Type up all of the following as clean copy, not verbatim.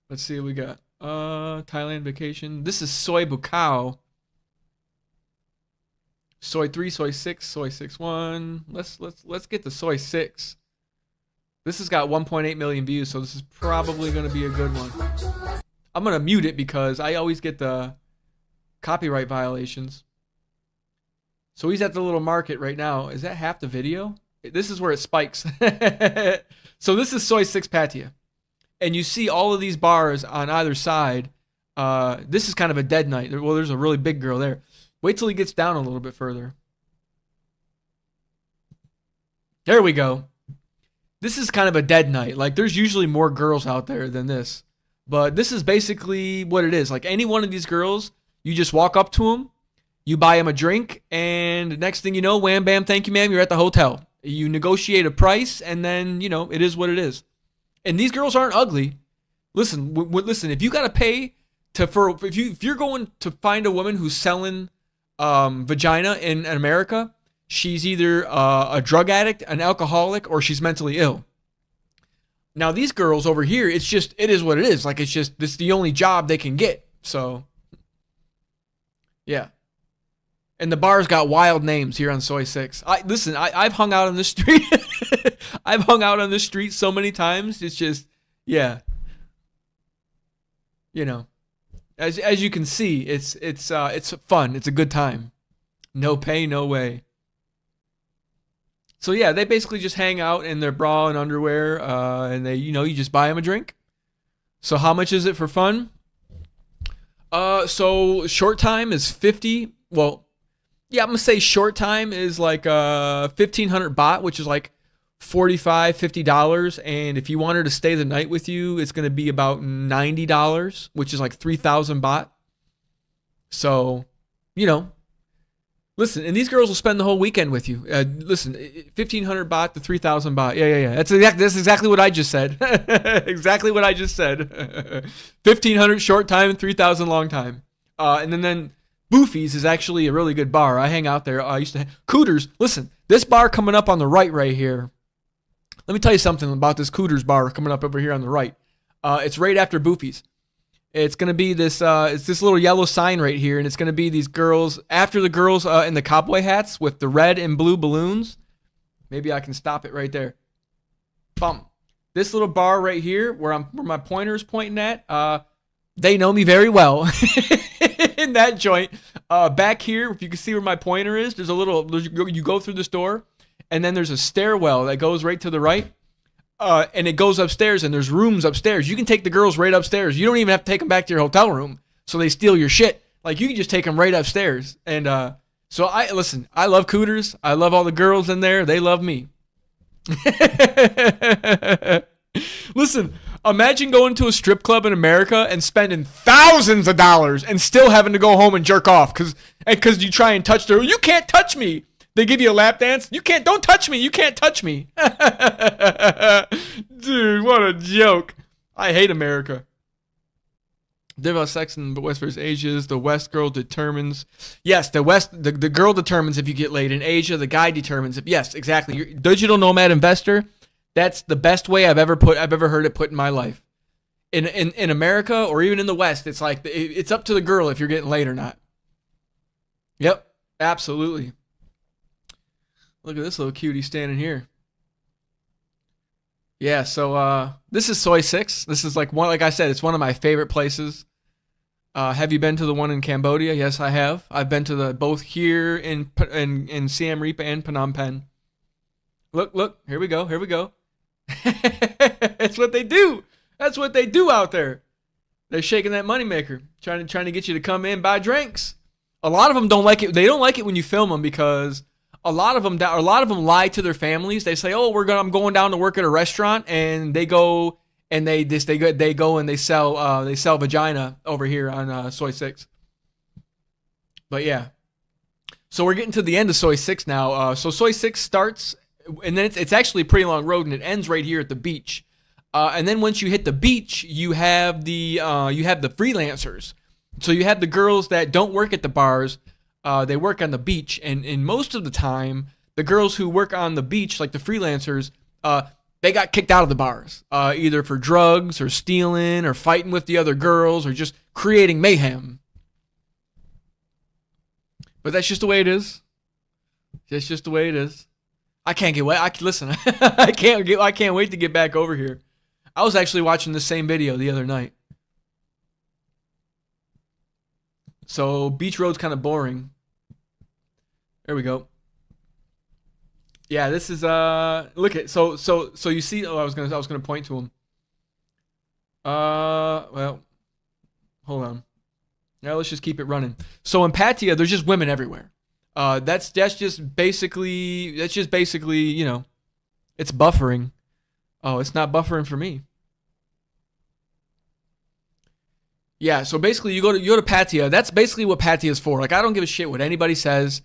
Let's see what we got. Thailand vacation. This is soy bukkao. Soy 3, soy 6, soy 6 1. Let's get the soy 6. This has got 1.8 million views, so this is probably going to be a good one. I'm going to mute it because I always get the copyright violations. So he's at the little market right now. Is that half the video? This is where it spikes. So this is soy 6 Pattaya. And you see all of these bars on either side. This is kind of a dead night. Well, there's a really big girl there. Wait till he gets down a little bit further. There we go. This is kind of a dead night. Like, there's usually more girls out there than this. But this is basically what it is. Like, any one of these girls, you just walk up to them, you buy them a drink, and next thing you know, wham, bam, thank you, ma'am, you're at the hotel. You negotiate a price, and then, you know, it is what it is. And these girls aren't ugly. Listen, listen. If you gotta pay if you're going to find a woman who's selling vagina in America, she's either a drug addict, an alcoholic, or she's mentally ill. Now these girls over here, it is what it is. Like, this is the only job they can get. So yeah. And the bar's got wild names here on Soy 6. I've hung out on the street. I've hung out on the street so many times. It's just, yeah. You know, as you can see, it's fun. It's a good time. No pay, no way. So yeah, they basically just hang out in their bra and underwear, and you just buy them a drink. So how much is it for fun? So short time is 50. Well, yeah, I'm gonna say short time is like 1,500 baht, which is like $45-50. And if you want her to stay the night with you, it's gonna be about $90, which is like 3,000 baht. So, listen, and these girls will spend the whole weekend with you. Listen, 1,500 baht to 3,000 baht. Yeah. That's exactly what I just said. Exactly what I just said. 1,500 short time, 3,000 long time. And then Boofy's is actually a really good bar. I hang out there. I used to Cooters. Listen, this bar coming up on the right here. Let me tell you something about this Cooters bar coming up over here on the right. It's right after Boofy's. It's gonna be this. It's this little yellow sign right here, and it's gonna be these girls after the girls in the cowboy hats with the red and blue balloons. Maybe I can stop it right there. Bum. This little bar right here, where my pointer is pointing at. They know me very well. In that joint, back here, if you can see where my pointer is, you go through this door, and then there's a stairwell that goes right to the right, and it goes upstairs, and there's rooms upstairs. You can take the girls right upstairs. You don't even have to take them back to your hotel room, so they steal your shit. Like, you can just take them right upstairs. And so I love Cooters. I love all the girls in there. They love me. Listen, imagine going to a strip club in America and spending thousands of dollars and still having to go home and jerk off because you try and touch her. You can't touch me. They give you a lap dance. Don't touch me. You can't touch me. Dude, what a joke. I hate America. Devout sex in the West versus Asia. The West girl determines. Yes, the girl determines if you get laid. In Asia, the guy determines if. Yes, exactly. You're digital nomad investor. That's the best way I've ever heard it put in my life. In America or even in the West, it's like it's up to the girl if you're getting laid or not. Yep, absolutely. Look at this little cutie standing here. Yeah, so this is Soy 6. This is like I said, it's one of my favorite places. Have you been to the one in Cambodia? Yes, I have. I've been to both here in Siem Reap and Phnom Penh. Look, here we go. That's what they do. That's what they do out there. They're shaking that moneymaker, trying to get you to come in, buy drinks. A lot of them don't like it. They don't like it when you film them because a lot of them lie to their families. They say, "Oh, I'm going down to work at a restaurant," and they go and they go and they sell vagina over here on Soy 6. But yeah, so we're getting to the end of Soy 6 now. So Soy 6 starts, and then it's actually a pretty long road, and it ends right here at the beach. And then once you hit the beach, you have the freelancers. So you have the girls that don't work at the bars. They work on the beach, and most of the time, the girls who work on the beach, like the freelancers, they got kicked out of the bars, either for drugs or stealing or fighting with the other girls or just creating mayhem. But that's just the way it is. That's just the way it is. I can't get away. Listen. I can't wait to get back over here. I was actually watching the same video the other night. So Beach Road's kind of boring. There we go. Yeah, this is look at so you see. I was gonna point to him. Well, hold on. Now let's just keep it running. So in Pattaya, there's just women everywhere. That's just basically it's buffering. Oh, it's not buffering for me. Yeah, so basically you go to Pattaya. That's basically what Pattaya is for. Like, I don't give a shit what anybody says.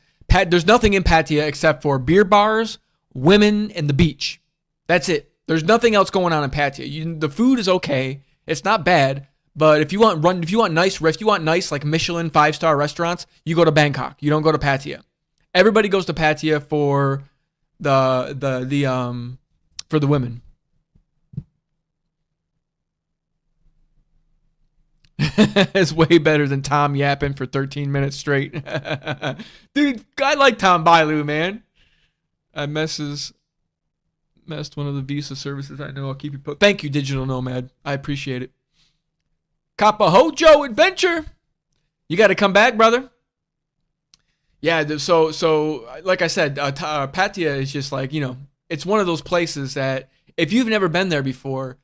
There's nothing in Pattaya except for beer bars, women, and the beach. That's it. There's nothing else going on in Pattaya. The food is okay. It's not bad. But if you want nice like Michelin 5-star restaurants, you go to Bangkok. You don't go to Pattaya. Everybody goes to Pattaya for the women. It's way better than Tom yapping for 13 minutes straight. Dude, I like Tom Bailu, man. I messed one of the visa services I know. I'll keep you posted. Thank you, Digital Nomad. I appreciate it. Kapahojo Adventure. You got to come back, brother. Yeah, so like I said, Pattaya is just like, it's one of those places that if you've never been there before,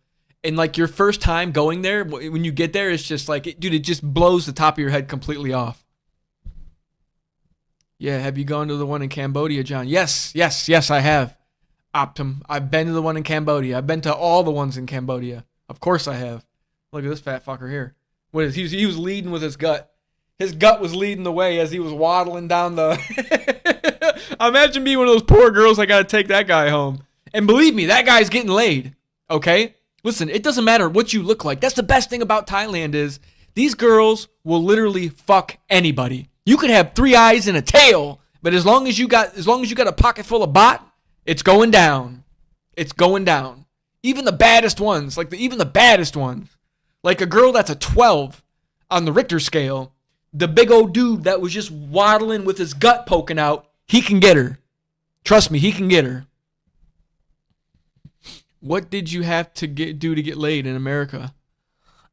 and like your first time going there, when you get there, it's just like, dude, it just blows the top of your head completely off. Yeah, have you gone to the one in Cambodia, John? Yes, I have. Optum. I've been to the one in Cambodia. I've been to all the ones in Cambodia. Of course I have. Look at this fat fucker here. What is he was leading with his gut. His gut was leading the way as he was waddling down the... Imagine being one of those poor girls that got to take that guy home. And believe me, that guy's getting laid. Okay? Listen, it doesn't matter what you look like. That's the best thing about Thailand is these girls will literally fuck anybody. You could have 3 eyes and a tail, but as long as you got a pocket full of baht, it's going down. It's going down. Even the baddest ones, like a girl that's a 12 on the Richter scale, the big old dude that was just waddling with his gut poking out, he can get her. Trust me, he can get her. What did you have to do to get laid in America?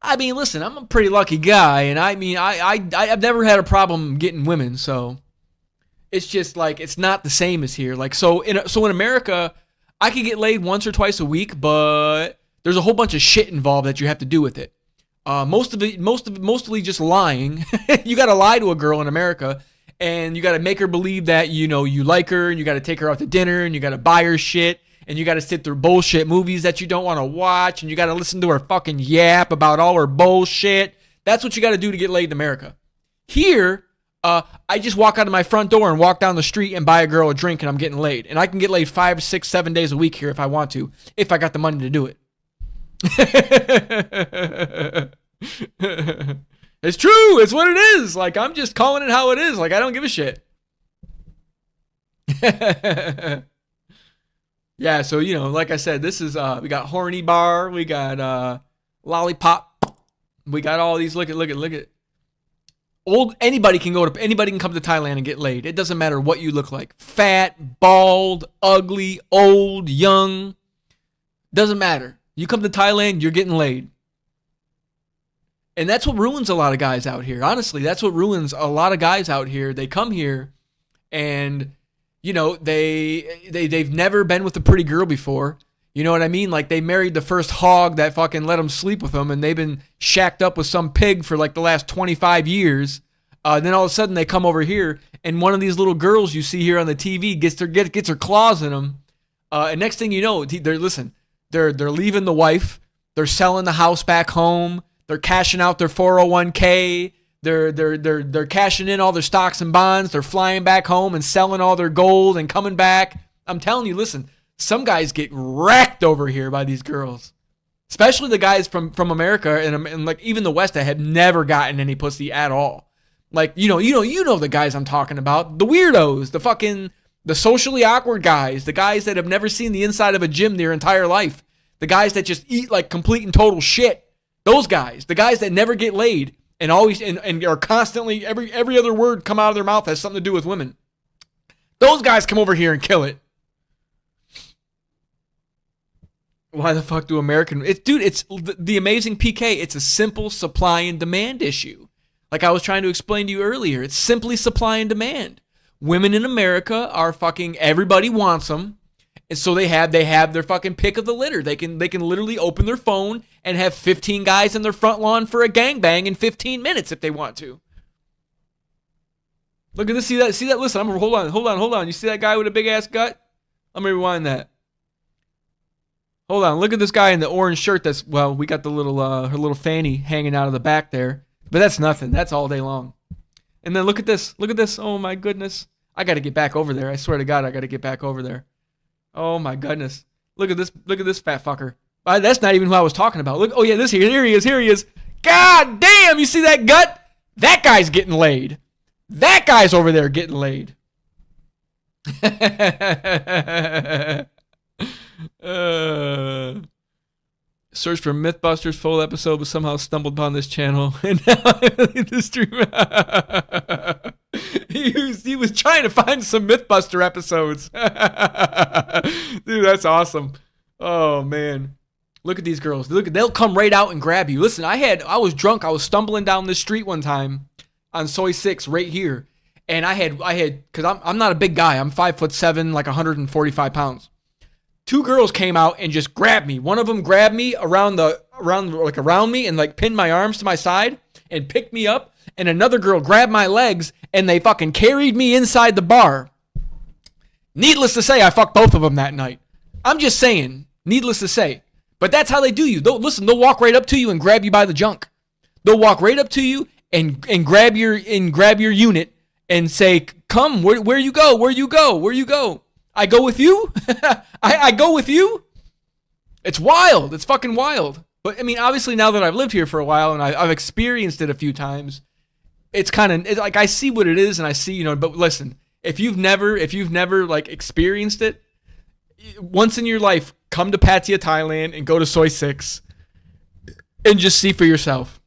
I mean, listen, I'm a pretty lucky guy, and I mean, I've never had a problem getting women, so it's just like it's not the same as here. Like, so in America, I could get laid once or twice a week, but there's a whole bunch of shit involved that you have to do with it. Mostly just lying. You got to lie to a girl in America, and you got to make her believe that you like her, and you got to take her out to dinner, and you got to buy her shit. And you got to sit through bullshit movies that you don't want to watch. And you got to listen to her fucking yap about all her bullshit. That's what you got to do to get laid in America. Here, I just walk out of my front door and walk down the street and buy a girl a drink and I'm getting laid. And I can get laid 5, 6, 7 days a week here if I want to. If I got the money to do it. It's true. It's what it is. Like, I'm just calling it how it is. Like, I don't give a shit. Yeah, so, like I said, this is, we got Horny Bar, we got Lollipop, we got all these, look at. Anybody can come to Thailand and get laid. It doesn't matter what you look like. Fat, bald, ugly, old, young. Doesn't matter. You come to Thailand, you're getting laid. And that's what ruins a lot of guys out here. Honestly, that's what ruins a lot of guys out here. They come here and... they've never been with a pretty girl before. You know what I mean? Like, they married the first hog that fucking let them sleep with them, and they've been shacked up with some pig for like the last 25 years. Then all of a sudden they come over here, and one of these little girls you see here on the TV gets her claws in them. And next thing you know, they're leaving the wife. They're selling the house back home. They're cashing out their 401k. They're cashing in all their stocks and bonds. They're flying back home and selling all their gold and coming back. I'm telling you, listen, some guys get wrecked over here by these girls, especially the guys from America and like even the West that have never gotten any pussy at all. Like, you know the guys I'm talking about, the weirdos, the fucking The socially awkward guys, the guys that have never seen the inside of a gym their entire life, the guys that just eat like complete and total shit. Those guys, the guys that never get laid and always and are constantly every other word come out of their mouth has something to do with women. Those guys come over here and kill it. Why the fuck do it's the amazing PK. It's a simple supply and demand issue. Like I was trying to explain to you earlier, it's simply supply and demand. Women in America are fucking, everybody wants them. And so they have their fucking pick of the litter. They can literally open their phone and have 15 guys in their front lawn for a gangbang in 15 minutes if they want to. Look at this. See that? Listen, I'm gonna hold on. You see that guy with a big ass gut? Let me rewind that. Hold on. Look at this guy in the orange shirt. We got the little her little fanny hanging out of the back there. But that's nothing. That's all day long. And then look at this. Look at this. Oh my goodness. I got to get back over there. I swear to God, I got to get back over there. Oh my goodness. Look at this. Look at this fat fucker. That's not even who I was talking about. Look. Oh yeah, here he is. God damn, you see that gut? That guy's getting laid. That guy's over there getting laid. Search for Mythbusters full episode, but somehow stumbled upon this channel, and now I leave the stream. he was trying to find some Mythbuster episodes. Dude, that's awesome. Oh man, look at these girls. They'll come right out and grab you. Listen, I was drunk. I was stumbling down the street one time on Soy 6 right here, and I had because I'm not a big guy. I'm 5'7", like 145 pounds. Two girls came out and just grabbed me. One of them grabbed me around me and like pinned my arms to my side and picked me up. And another girl grabbed my legs and they fucking carried me inside the bar. Needless to say, I fucked both of them that night. I'm just saying, needless to say. But that's how they do you. They'll walk right up to you and grab you by the junk. They'll walk right up to you and grab your unit and say, "Come, where you go? Where you go? Where you go? I go with you? I go with you?" It's wild. It's fucking wild. But I mean, obviously now that I've lived here for a while and I've experienced it a few times, it's kind of like I see what it is and I see, but listen, if you've never like experienced it, once in your life, come to Pattaya, Thailand and go to Soy 6 and just see for yourself.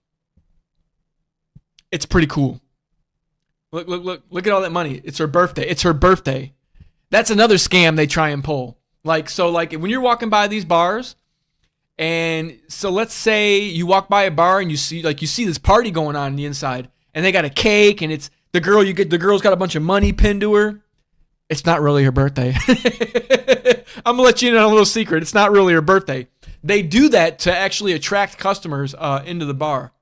It's pretty cool. Look at all that money. It's her birthday. That's another scam they try and pull. Like when you're walking by these bars, and so let's say you walk by a bar and you see this party going on the inside, and they got a cake, and it's the girl's got a bunch of money pinned to her. It's not really her birthday. I'm gonna let you in on a little secret. It's not really her birthday. They do that to actually attract customers into the bar.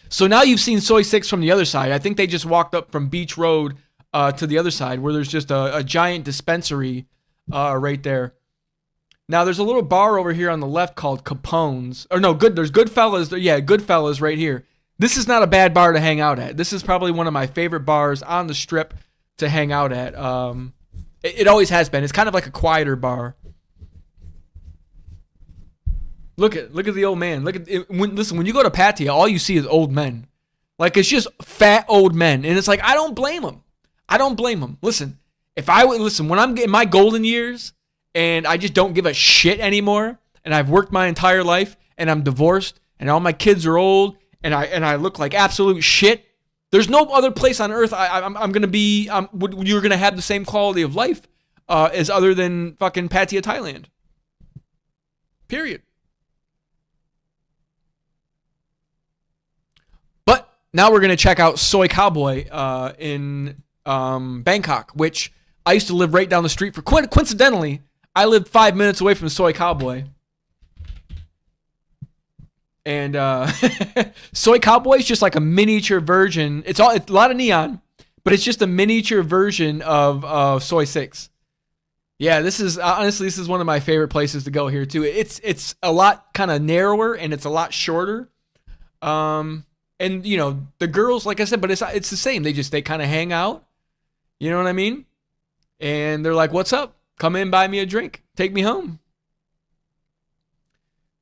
So now you've seen Soy 6 from the other side. I think they just walked up from Beach Road to the other side where there's just a giant dispensary right there. Now there's a little bar over here on the left called Capone's. Or no, there's Goodfellas. Yeah, Goodfellas right here. This is not a bad bar to hang out at. This is probably one of my favorite bars on the strip to hang out at. It always has been. It's kind of like a quieter bar. Look at the old man. Listen, when you go to Pattaya, all you see is old men. Like, it's just fat old men. And it's like, I don't blame them. Listen, when I'm in my golden years and I just don't give a shit anymore, and I've worked my entire life and I'm divorced and all my kids are old and I look like absolute shit, there's no other place on earth you're going to have the same quality of life as other than fucking Pattaya, Thailand. Period. But now we're going to check out Soy Cowboy in Bangkok, which I used to live right down the street for. Coincidentally, I lived 5 minutes away from Soy Cowboy. And Soy Cowboy is just like a miniature version. It's a lot of neon, but it's just a miniature version of Soy 6. Yeah, this is one of my favorite places to go here too. It's a lot kind of narrower and it's a lot shorter. And the girls, like I said, but it's the same. They kind of hang out. You know what I mean? And they're like, "What's up? Come in, buy me a drink, take me home."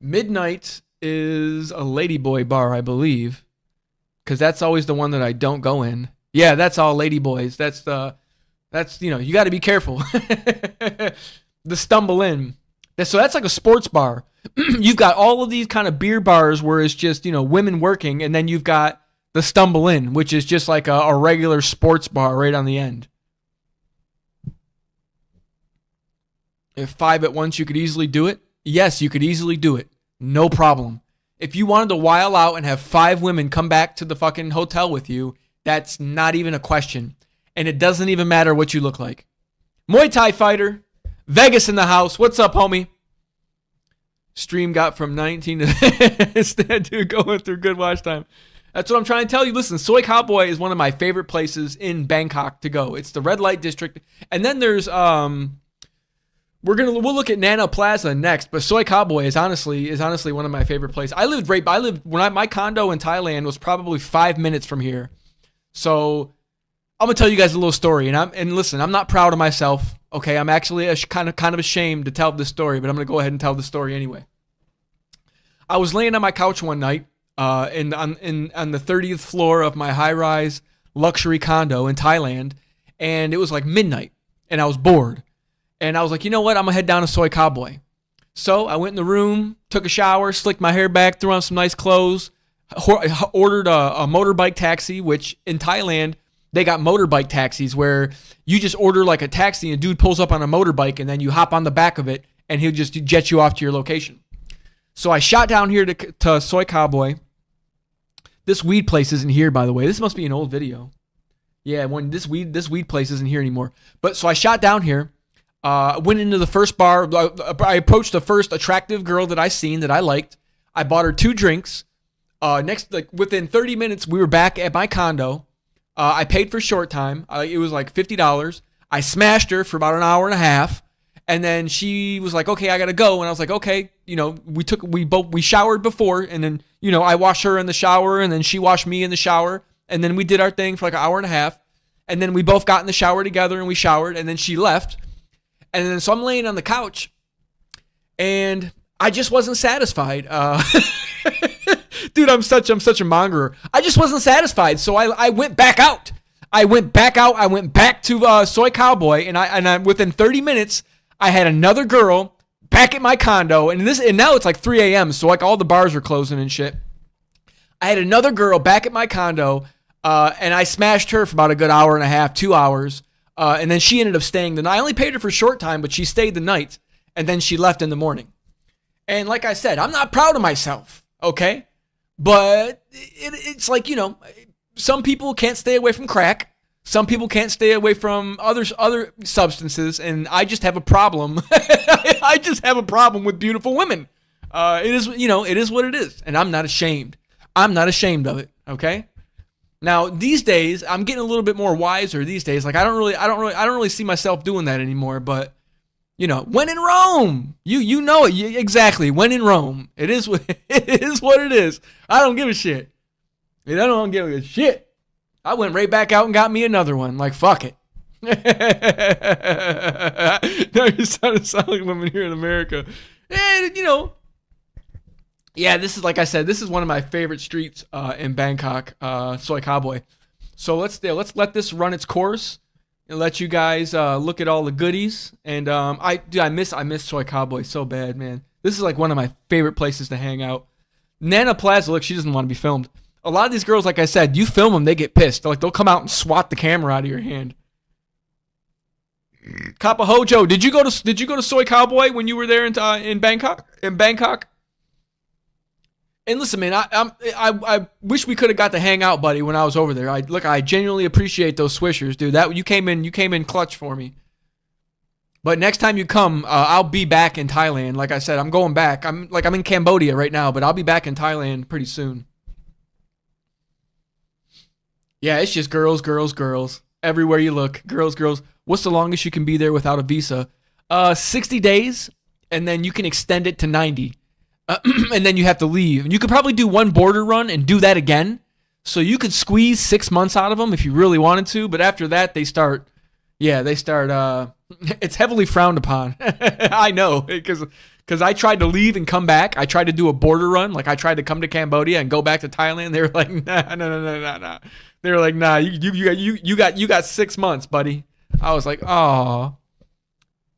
Midnight is a ladyboy bar, I believe, because that's always the one that I don't go in. Yeah, that's all ladyboys. That's the That's, you got to be careful. The Stumble Inn. So that's like a sports bar. You've got all of these kind of beer bars where it's just, women working, and then you've got the Stumble Inn, which is just like a regular sports bar right on the end. If 5 at once, you could easily do it. Yes, you could easily do it. No problem. If you wanted to while out and have 5 women come back to the fucking hotel with you, that's not even a question. And it doesn't even matter what you look like. Muay Thai fighter, Vegas in the house. What's up, homie? Stream got from 19 to instead, dude, going through good watch time. That's what I'm trying to tell you. Listen, Soy Cowboy is one of my favorite places in Bangkok to go. It's the red light district. And then there's we'll look at Nana Plaza next, but Soy Cowboy is honestly one of my favorite places. My condo in Thailand was probably 5 minutes from here. So I'm gonna tell you guys a little story, and listen, I'm not proud of myself. Okay, I'm actually kind of ashamed to tell this story, but I'm gonna go ahead and tell the story anyway. I was laying on my couch one night, on the 30th floor of my high-rise luxury condo in Thailand, and it was like midnight, and I was bored, and I was like, you know what? I'm gonna head down to Soy Cowboy. So I went in the room, took a shower, slicked my hair back, threw on some nice clothes, ordered a motorbike taxi, which in Thailand, they got motorbike taxis where you just order like a taxi and a dude pulls up on a motorbike and then you hop on the back of it and he'll just jet you off to your location. So I shot down here to Soy Cowboy. This weed place isn't here, by the way. This must be an old video. Yeah, this weed place isn't here anymore. But so I shot down here, went into the first bar. I approached the first attractive girl that I seen that I liked. I bought her 2 drinks. Within 30 minutes, we were back at my condo. I paid for short time. It was like $50. I smashed her for about an hour and a half. And then she was like, okay, I got to go. And I was like, okay, we showered before. And then, I washed her in the shower and then she washed me in the shower. And then we did our thing for like an hour and a half. And then we both got in the shower together and we showered and then she left. And then, so I'm laying on the couch and I just wasn't satisfied. Dude, I'm such a mongerer. I just wasn't satisfied, so I went back out. I went back to Soy Cowboy, and I within 30 minutes, I had another girl back at my condo, and now it's like 3 a.m., so like all the bars are closing and shit. I had another girl back at my condo, and I smashed her for about a good hour and a half, 2 hours, and then she ended up staying the night. I only paid her for a short time, but she stayed the night, and then she left in the morning. And like I said, I'm not proud of myself, okay? But it's like, some people can't stay away from crack. Some people can't stay away from other substances. And I just have a problem. I just have a problem with beautiful women. It is what it is. And I'm not ashamed. I'm not ashamed of it. Okay. Now these days I'm getting a little bit more wiser these days. Like I don't really see myself doing that anymore, but when in Rome, you know it exactly. When in Rome, it is what it is. I don't give a shit. I don't give a shit. I went right back out and got me another one. Like fuck it. Now you're starting to sound like women here in America. And yeah, this is like I said. This is one of my favorite streets in Bangkok, Soy Cowboy. So let's let this run its course. And let you guys look at all the goodies. And I miss Soy Cowboy so bad, man. This is like one of my favorite places to hang out. Nana Plaza, look, she doesn't want to be filmed. A lot of these girls, like I said, you film them, they get pissed. They'll come out and swat the camera out of your hand. Kappa Hojo, did you go to Soy Cowboy when you were there in Bangkok? And listen, man, I wish we could have got to hang out, buddy, when I was over there. I genuinely appreciate those swishers, dude. That you came in clutch for me. But next time you come, I'll be back in Thailand. Like I said, I'm going back. I'm in Cambodia right now, but I'll be back in Thailand pretty soon. Yeah, it's just girls. Everywhere you look, girls. What's the longest you can be there without a visa? 60 days, and then you can extend it to 90. And then you have to leave. And you could probably do one border run and do that again. So you could squeeze 6 months out of them if you really wanted to. But after that, they start, it's heavily frowned upon. I know, because I tried to leave and come back. I tried to do a border run. Like I tried to come to Cambodia and go back to Thailand. They were like, nah. They were like, nah, you got 6 months, buddy. I was like, oh.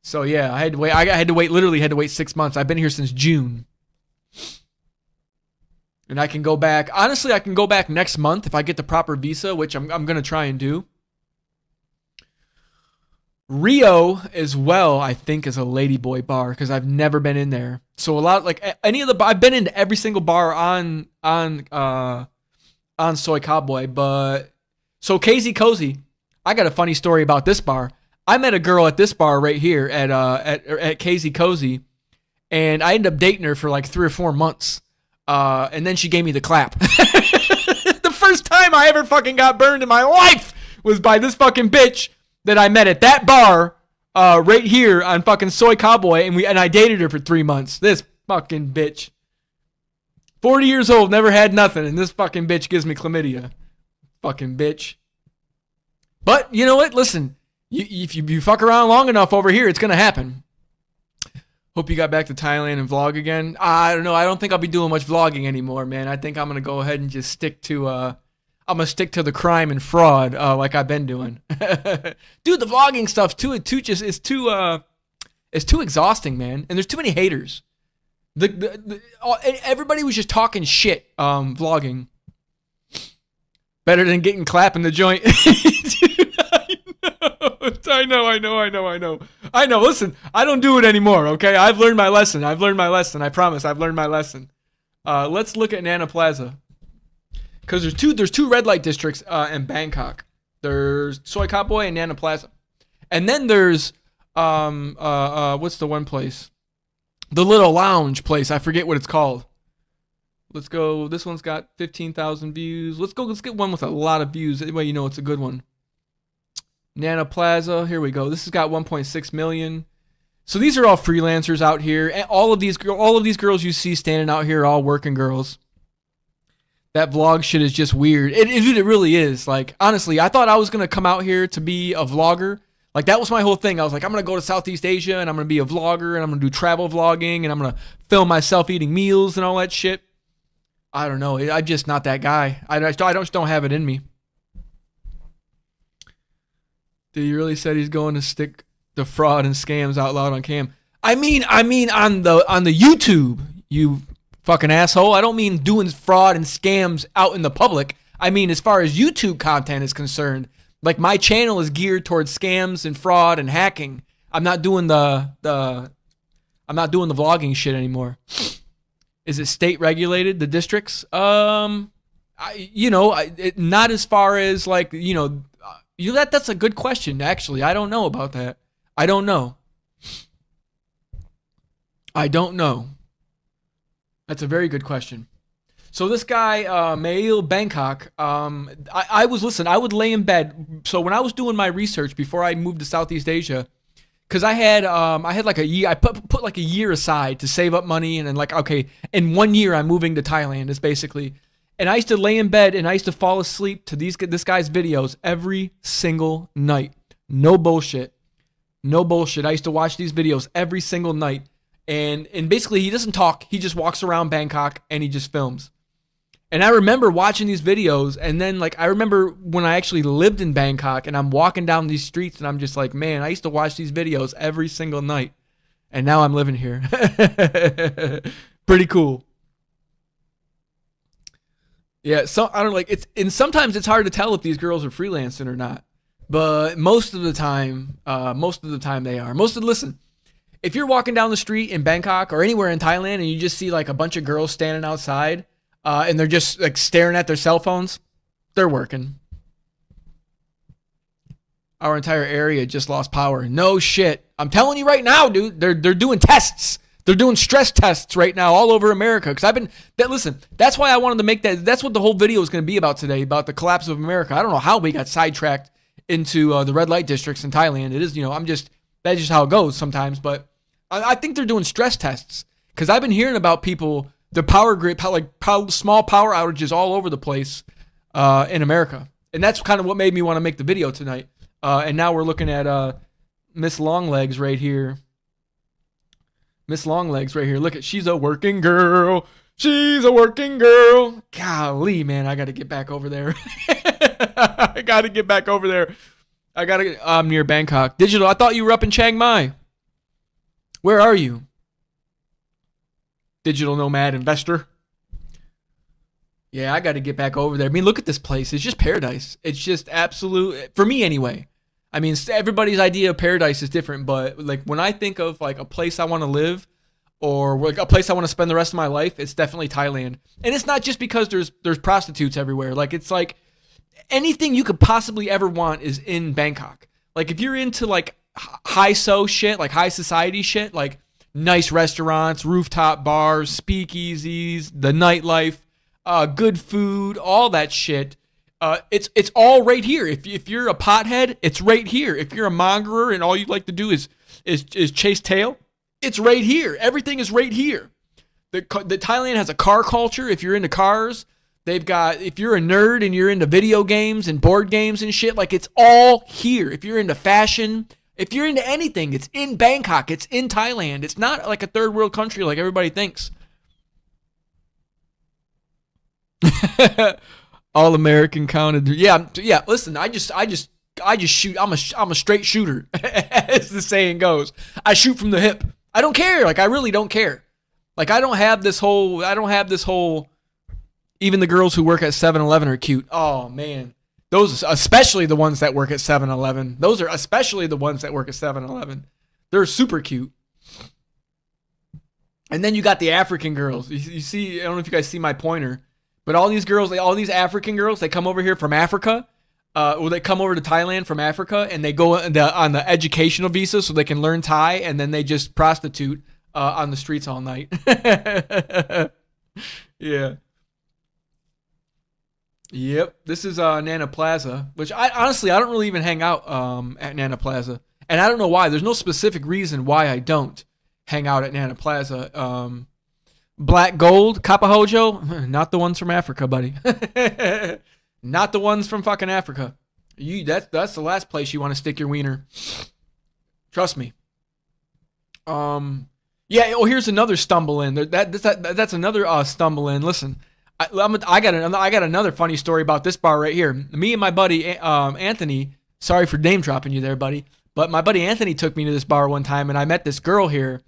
So yeah, I had to wait. I had to wait. Literally had to wait 6 months. I've been here since June, and I can go back. Honestly, I can go back next month if I get the proper visa, which I'm gonna try and do. Rio as well, I think, is a ladyboy bar because I've never been in there. So a lot like any of the I've been into every single bar on Soy Cowboy, but so KZ Cozy. I got a funny story about this bar. I met a girl at this bar right here at KZ Cozy, and I ended up dating her for like 3 or 4 months. And then she gave me the clap. The first time I ever fucking got burned in my life was by this fucking bitch that I met at that bar right here on fucking Soy Cowboy, and I dated her for 3 months. This fucking bitch. 40 years old, never had nothing, and this fucking bitch gives me chlamydia. Fucking bitch. But you know what? Listen, if you fuck around long enough over here, it's gonna happen. Hope you got back to Thailand and vlog again. I don't know. I don't think I'll be doing much vlogging anymore, man. I think I'm gonna go ahead and just stick to the crime and fraud like I've been doing. Dude, the vlogging stuff is too exhausting, man. And there's too many haters. Everybody was just talking shit vlogging. Better than getting clapped in the joint. Dude, I know. Listen, I don't do it anymore, okay? I've learned my lesson. I promise. I've learned my lesson. Let's look at Nana Plaza. Because there's two red light districts in Bangkok. There's Soy Cowboy and Nana Plaza. And then there's what's the one place? The little lounge place. I forget what it's called. Let's go. This one's got 15,000 views. Let's get one with a lot of views. That way you know it's a good one. Nana Plaza. Here we go. This has got 1.6 million. So these are all freelancers out here. And all of these girls you see standing out here are all working girls. That vlog shit is just weird. It really is. Like, honestly, I thought I was going to come out here to be a vlogger. Like, that was my whole thing. I was like, I'm going to go to Southeast Asia, and I'm going to be a vlogger, and I'm going to do travel vlogging, and I'm going to film myself eating meals and all that shit. I don't know. I'm just not that guy. I just don't have it in me. Did he really said he's going to stick the fraud and scams out loud on cam? I mean on the YouTube, you fucking asshole. I don't mean doing fraud and scams out in the public. I mean as far as YouTube content is concerned. Like, my channel is geared towards scams and fraud and hacking. I'm not doing the vlogging shit anymore. Is it state regulated, the districts? Not as far as like, that's a good question, actually. I don't know about that. I don't know. That's a very good question. So this guy, Mail Bangkok, I would lay in bed. So when I was doing my research before I moved to Southeast Asia, because I had like a year, I put like a year aside to save up money, and then like, okay, in 1 year I'm moving to Thailand, is basically. And I used to lay in bed and I used to fall asleep to this guy's videos every single night. No bullshit. I used to watch these videos every single night. And basically he doesn't talk. He just walks around Bangkok and he just films. And I remember watching these videos, and then like I remember when I actually lived in Bangkok and I'm walking down these streets and I'm just like, man, I used to watch these videos every single night. And now I'm living here. Pretty cool. Yeah, so I don't like and sometimes it's hard to tell if these girls are freelancing or not. But most of the time they are. Listen, if you're walking down the street in Bangkok or anywhere in Thailand and you just see like a bunch of girls standing outside, and they're just like staring at their cell phones, they're working. Our entire area just lost power. No shit. I'm telling you right now, dude. They're doing tests. They're doing stress tests right now all over America. Because that's why I wanted to make that. That's what the whole video is going to be about today, about the collapse of America. I don't know how we got sidetracked into the red light districts in Thailand. It is, that's just how it goes sometimes. But I think they're doing stress tests. Because I've been hearing about people, the power grid, small power outages all over the place in America. And that's kind of what made me want to make the video tonight. And now we're looking at Miss Longlegs right here. Look at, she's a working girl. Golly, man, I got to get back over there. I gotta. I'm near Bangkok. Digital. I thought you were up in Chiang Mai. Where are you? Digital nomad investor. Yeah, I got to get back over there. I mean, look at this place. It's just paradise. It's just absolute, for me anyway. I mean, everybody's idea of paradise is different, but like when I think of like a place I want to live or like a place I want to spend the rest of my life, it's definitely Thailand. And it's not just because there's prostitutes everywhere. Like it's like anything you could possibly ever want is in Bangkok. Like if you're into like high so shit, like high society shit, like nice restaurants, rooftop bars, speakeasies, the nightlife, good food, all that shit. It's all right here. If you're a pothead, it's right here. If you're a mongerer and all you like to do is chase tail, it's right here. Everything is right here. The Thailand has a car culture. If you're into cars, they've got. If you're a nerd and you're into video games and board games and shit, like it's all here. If you're into fashion, if you're into anything, it's in Bangkok. It's in Thailand. It's not like a third world country like everybody thinks. All American counted. Yeah. Listen, I just shoot. I'm a straight shooter, as the saying goes. I shoot from the hip. I don't care. Like I really don't care. Like I don't have this whole. Even the girls who work at 7-Eleven are cute. Oh man, those especially the ones that work at 7-Eleven. Those are especially the ones that work at 7-Eleven. They're super cute. And then you got the African girls. You see, I don't know if you guys see my pointer. But all these girls, all these African girls, they come over here from Africa, or they come over to Thailand from Africa, and they go on the educational visa so they can learn Thai, and then they just prostitute on the streets all night. Yeah. Yep. This is Nana Plaza, which I don't really even hang out at Nana Plaza, and I don't know why. There's no specific reason why I don't hang out at Nana Plaza. Black Gold, Kapahojo, not the ones from Africa, buddy. Not the ones from fucking Africa. That's the last place you want to stick your wiener. Trust me. Yeah. Oh, here's another stumble in. That's another stumble in. Listen, I got another funny story about this bar right here. Me and my buddy Anthony. Sorry for name dropping you there, buddy. But my buddy Anthony took me to this bar one time, and I met this girl here,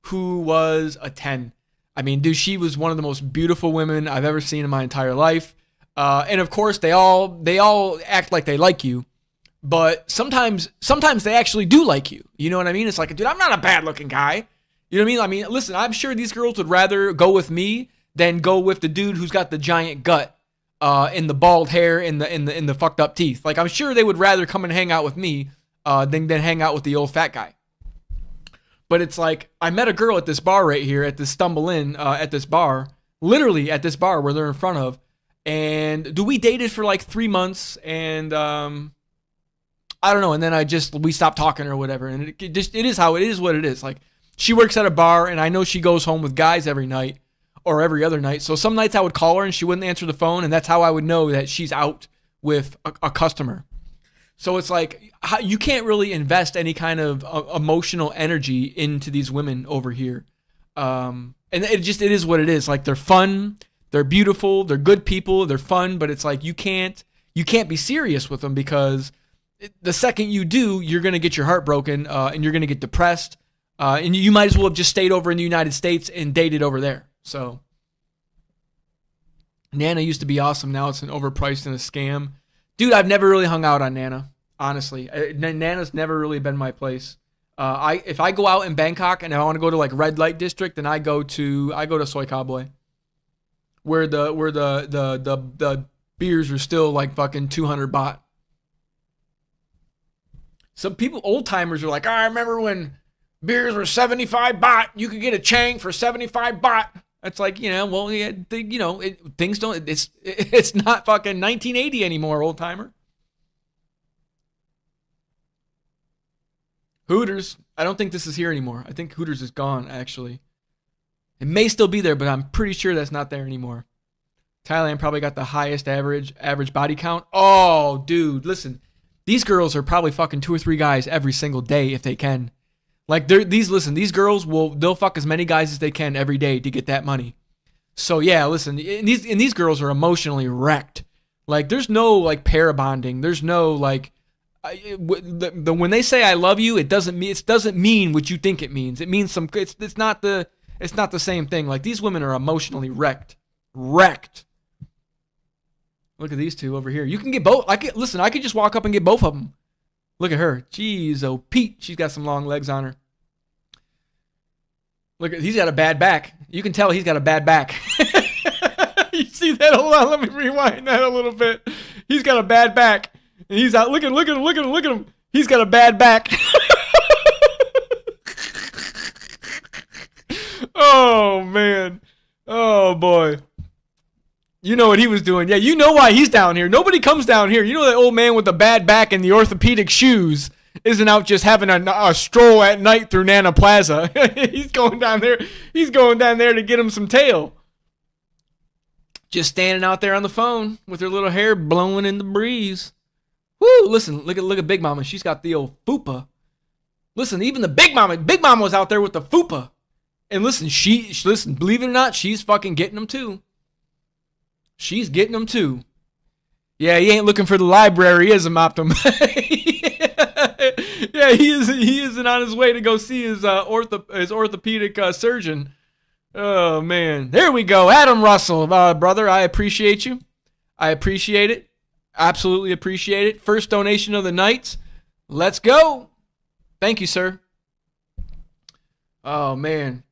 who was a 10. I mean, dude, she was one of the most beautiful women I've ever seen in my entire life. And of course, they all act like they like you, but sometimes they actually do like you. You know what I mean? It's like, dude, I'm not a bad looking guy. You know what I mean? Listen, I'm sure these girls would rather go with me than go with the dude who's got the giant gut, and the bald hair and the fucked up teeth. Like, I'm sure they would rather come and hang out with me, than hang out with the old fat guy. But it's like, I met a girl at this bar right here, at this stumble in, at this bar, literally at this bar where they're in front of, and we dated for like 3 months, and I don't know, and then we stopped talking or whatever, and it is how it is, what it is. Like, she works at a bar, and I know she goes home with guys every night, or every other night, so some nights I would call her, and she wouldn't answer the phone, and that's how I would know that she's out with a customer. So it's like, you can't really invest any kind of emotional energy into these women over here. And it is what it is. Like, they're fun, they're beautiful, they're good people, they're fun, but it's like, you can't be serious with them, because the second you do, you're going to get your heart broken, and you're going to get depressed. And you might as well have just stayed over in the United States and dated over there. So Nana used to be awesome. Now it's an overpriced and a scam. Dude, I've never really hung out on Nana, honestly. Nana's never really been my place. If I go out in Bangkok and I want to go to like red light district, then I go to Soy Cowboy, where the beers are still like fucking 200 baht. Some people, old timers, are like, I remember when beers were 75 baht. You could get a Chang for 75 baht. It's like, well, yeah, things don't. It's not fucking 1980 anymore, old timer. Hooters. I don't think this is here anymore. I think Hooters is gone, actually. It may still be there, but I'm pretty sure that's not there anymore. Thailand probably got the highest average body count. Oh, dude, listen. These girls are probably fucking 2 or 3 guys every single day if they can. Like, these girls they'll fuck as many guys as they can every day to get that money. So yeah, listen, and these girls are emotionally wrecked. Like, there's no like para bonding. There's no like, When they say I love you, it doesn't mean what you think it means. It means it's not the same thing. Like, these women are emotionally wrecked. Look at these two over here. You can get both. I could just walk up and get both of them. Look at her. Jeez, oh Pete, she's got some long legs on her. He's got a bad back. You can tell he's got a bad back. You see that? Hold on, let me rewind that a little bit. He's got a bad back. And he's out. Look at him. He's got a bad back. Oh, man. Oh, boy. You know what he was doing. Yeah, you know why he's down here. Nobody comes down here. You know that old man with the bad back and the orthopedic shoes isn't out just having a stroll at night through Nana Plaza. He's going down there. He's going down there to get him some tail. Just standing out there on the phone with her little hair blowing in the breeze. Woo! Listen, look at Big Mama. She's got the old fupa. Listen, even the Big Mama was out there with the fupa. And listen, listen, believe it or not, she's fucking getting them too. She's getting them too. Yeah, he ain't looking for the library, is him, Optum? Yeah, he isn't on his way to go see his orthopedic surgeon. Oh, man. There we go. Adam Russell, brother, I appreciate you. I appreciate it. Absolutely appreciate it. First donation of the night. Let's go. Thank you, sir. Oh, man.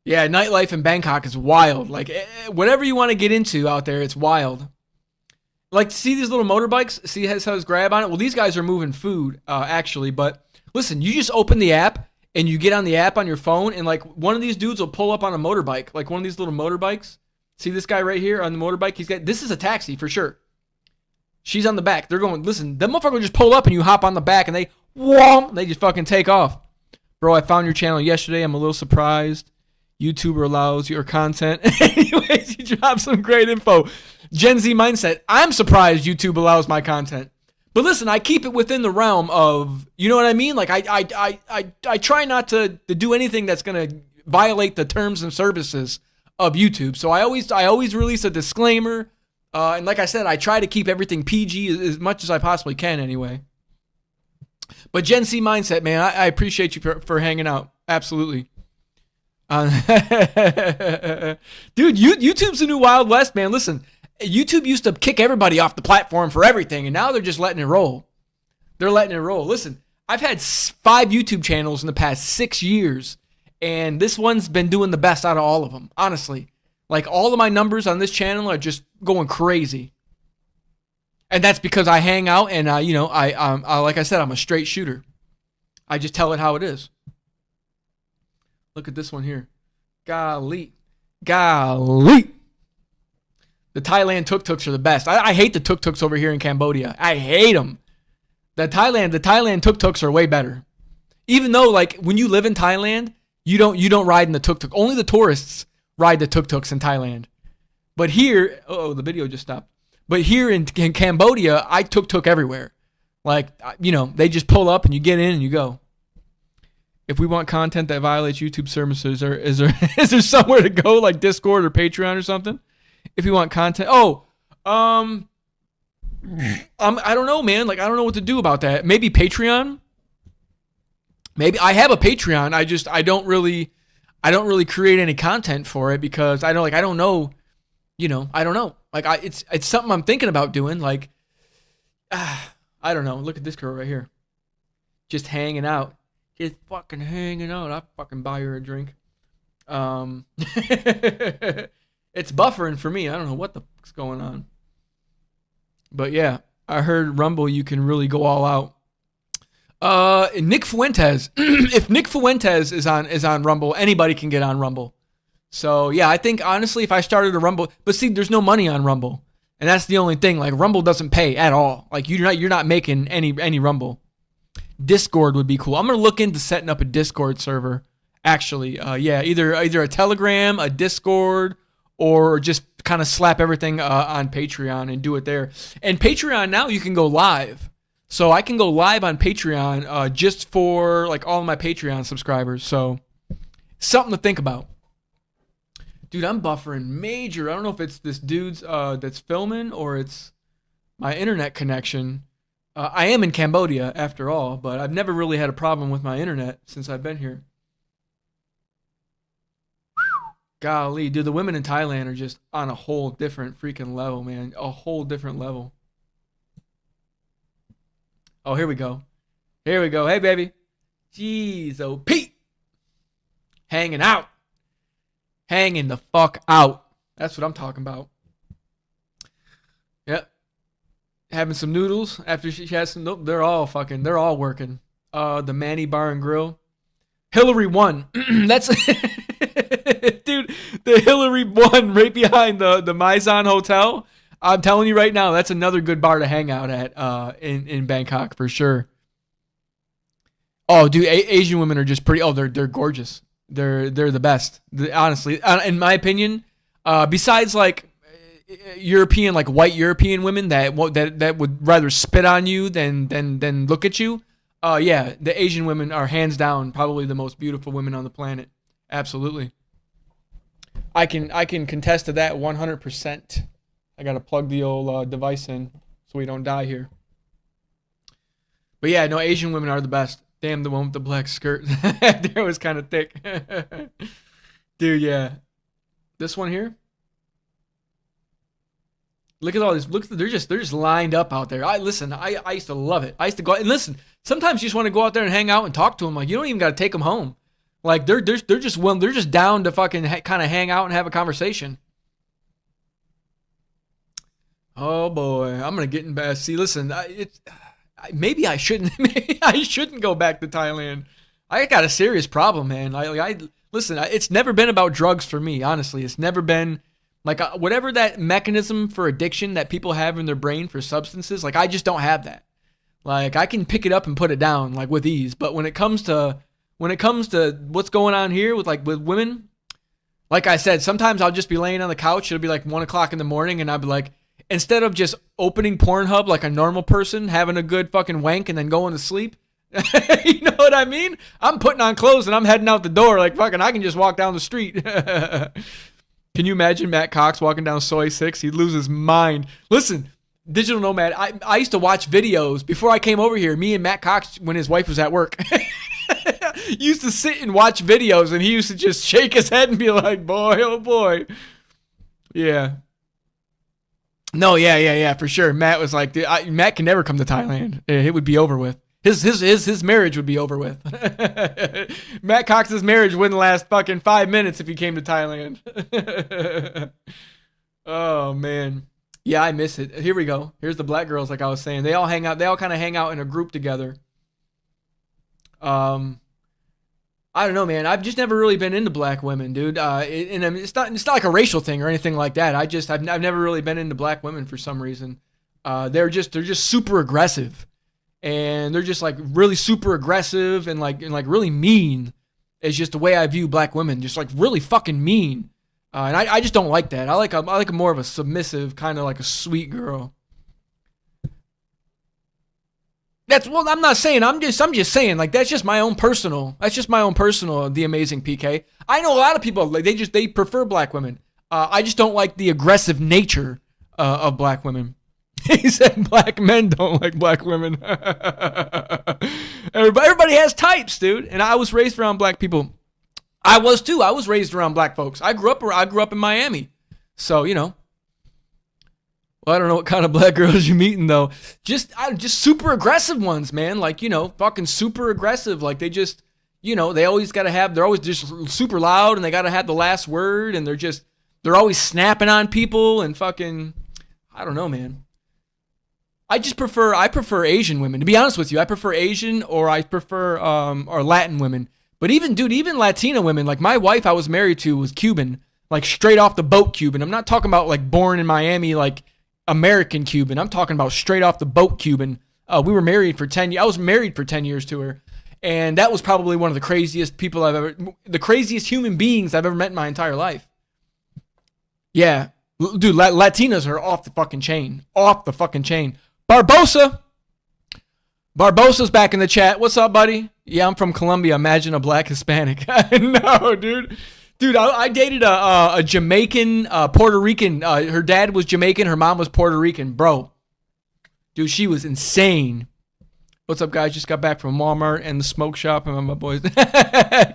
Yeah, nightlife in Bangkok is wild. Like, whatever you want to get into out there, it's wild. Like, see these little motorbikes? See how it says grab on it? Well, these guys are moving food, actually. But listen, you just open the app, and you get on the app on your phone, and, like, one of these dudes will pull up on a motorbike. Like, one of these little motorbikes. See this guy right here on the motorbike? This is a taxi, for sure. She's on the back. They're going, listen, that motherfucker will just pull up, and you hop on the back, and they just fucking take off. Bro, I found your channel yesterday. I'm a little surprised. YouTuber allows your content. Anyways, you dropped some great info. Gen Z mindset. I'm surprised YouTube allows my content. But listen, I keep it within the realm of, you know what I mean? Like, I try not to do anything that's going to violate the terms and services of YouTube. So I always release a disclaimer. And like I said, I try to keep everything PG as much as I possibly can anyway. But Gen Z mindset, man, I appreciate you for hanging out. Absolutely. Dude, YouTube's the new Wild West, man. Listen, YouTube used to kick everybody off the platform for everything, and now they're just letting it roll. They're letting it roll. Listen, I've had 5 YouTube channels in the past 6 years, and this one's been doing the best out of all of them, honestly. Like, all of my numbers on this channel are just going crazy. And that's because I hang out, and, like I said, I'm a straight shooter. I just tell it how it is. Look at this one here. Golly. The Thailand tuk-tuks are the best. I hate the tuk-tuks over here in Cambodia. I hate them. The Thailand tuk-tuks are way better. Even though, like, when you live in Thailand, you don't ride in the tuk-tuk. Only the tourists ride the tuk-tuks in Thailand. But here, the video just stopped. But here in Cambodia, I tuk-tuk everywhere. Like, they just pull up and you get in and you go. If we want content that violates YouTube services, is there somewhere to go, like Discord or Patreon or something? If you want content, I don't know, man. Like, I don't know what to do about that. Maybe Patreon. Maybe I have a Patreon. I don't really create any content for it because I don't know. I don't know. Like, it's something I'm thinking about doing. Like, I don't know. Look at this girl right here, just hanging out. Just fucking hanging out. I fucking buy her a drink. It's buffering for me. I don't know what the fuck's going on. But yeah, I heard Rumble you can really go all out. Nick Fuentes. If Nick Fuentes is on Rumble, anybody can get on Rumble. So yeah, I think honestly, if I started a Rumble, but see, there's no money on Rumble, and that's the only thing. Like, Rumble doesn't pay at all. Like, you're not making any Rumble. Discord would be cool. I'm gonna look into setting up a Discord server. Actually, either a Telegram, a Discord, or just kind of slap everything on Patreon and do it there. And Patreon now you can go live, so I can go live on Patreon just for like all of my Patreon subscribers. So something to think about. Dude, I'm buffering major. I don't know if it's this dude's that's filming or it's my internet connection. I am in Cambodia after all, but I've never really had a problem with my internet since I've been here. Golly, dude, the women in Thailand are just on a whole different freaking level, man. A whole different level. Oh, here we go. Here we go. Hey, baby. Jeez, oh, Pete. Hanging out. Hanging the fuck out. That's what I'm talking about. Yep. Having some noodles after she has some. Nope, they're all working. The Manny Bar and Grill. Hillary won. That's dude. The Hillary won right behind the Maison Hotel. I'm telling you right now, that's another good bar to hang out at in Bangkok for sure. Oh, dude, Asian women are just pretty. Oh, they're gorgeous. They're the best. Honestly, in my opinion, besides like European, like white European women that would rather spit on you than look at you. Yeah, the Asian women are hands down probably the most beautiful women on the planet. Absolutely. I can contest to that 100%. I gotta plug the old device in so we don't die here. But yeah, no, Asian women are the best. Damn, the one with the black skirt there was kind of thick. Dude, yeah. This one here. Look at all these. Look, they're just lined up out there. I used to love it. I used to go out and listen. Sometimes you just want to go out there and hang out and talk to them. Like you don't even got to take them home. Like they're just down to fucking kind of hang out and have a conversation. Oh boy, I'm gonna get in bed. See, listen, maybe I shouldn't. Maybe I shouldn't go back to Thailand. I got a serious problem, man. Listen. It's never been about drugs for me. Honestly, it's never been like whatever that mechanism for addiction that people have in their brain for substances. Like I just don't have that. Like I can pick it up and put it down like with ease. But when it comes to what's going on here with women, like I said, sometimes I'll just be laying on the couch. It'll be like 1:00 in the morning, and I'll be like, instead of just opening Pornhub like a normal person, having a good fucking wank and then going to sleep, you know what I mean? I'm putting on clothes and I'm heading out the door like fucking I can just walk down the street. Can you imagine Matt Cox walking down Soy 6? He'd lose his mind. Listen, Digital Nomad, I used to watch videos before I came over here. Me and Matt Cox, when his wife was at work, used to sit and watch videos, and he used to just shake his head and be like, boy, oh boy. Yeah. No, yeah, for sure. Matt was like, Matt can never come to Thailand. It would be over with. His marriage would be over with. Matt Cox's marriage wouldn't last fucking 5 minutes if he came to Thailand. Oh man, yeah, I miss it. Here we go. Here's the black girls, like I was saying. They all hang out. They all kind of hang out in a group together. I don't know, man. I've just never really been into black women, dude. And it's not like a racial thing or anything like that. I've never really been into black women for some reason. They're just super aggressive, and they're just like really super aggressive and like really mean. It's just the way I view black women, just like really fucking mean. And I just don't like that. I like a more of a submissive, kind of like a sweet girl. I'm not saying, I'm just saying, like, that's just my own personal, The Amazing PK. I know a lot of people, like, they prefer black women. I just don't like the aggressive nature of black women. He said black men don't like black women. Everybody has types, dude. And I was raised around black people. I was too. I was raised around black folks. I grew up in Miami. So, you know. Well, I don't know what kind of black girls you're meeting though. Just super aggressive ones, man. Like, you know, fucking super aggressive. Like they just, you know, they're always just super loud and they got to have the last word, and they're always snapping on people and fucking, I don't know, man. I prefer Asian women. To be honest with you, I prefer Asian or Latin women. But even Latina women, like my wife I was married to was Cuban, like straight off the boat Cuban. I'm not talking about like born in Miami, like American Cuban. I'm talking about straight off the boat Cuban. We were married for 10 years. I was married for 10 years to her. And that was probably one of the craziest the craziest human beings I've ever met in my entire life. Yeah. Dude, Latinas are off the fucking chain. Off the fucking chain. Barbosa's back in the chat. What's up, buddy? Yeah, I'm from Colombia. Imagine a black Hispanic. No, dude. Dude, I dated a Jamaican, Puerto Rican. Her dad was Jamaican. Her mom was Puerto Rican. Bro. Dude, she was insane. What's up, guys? Just got back from Walmart and the smoke shop. And my boys,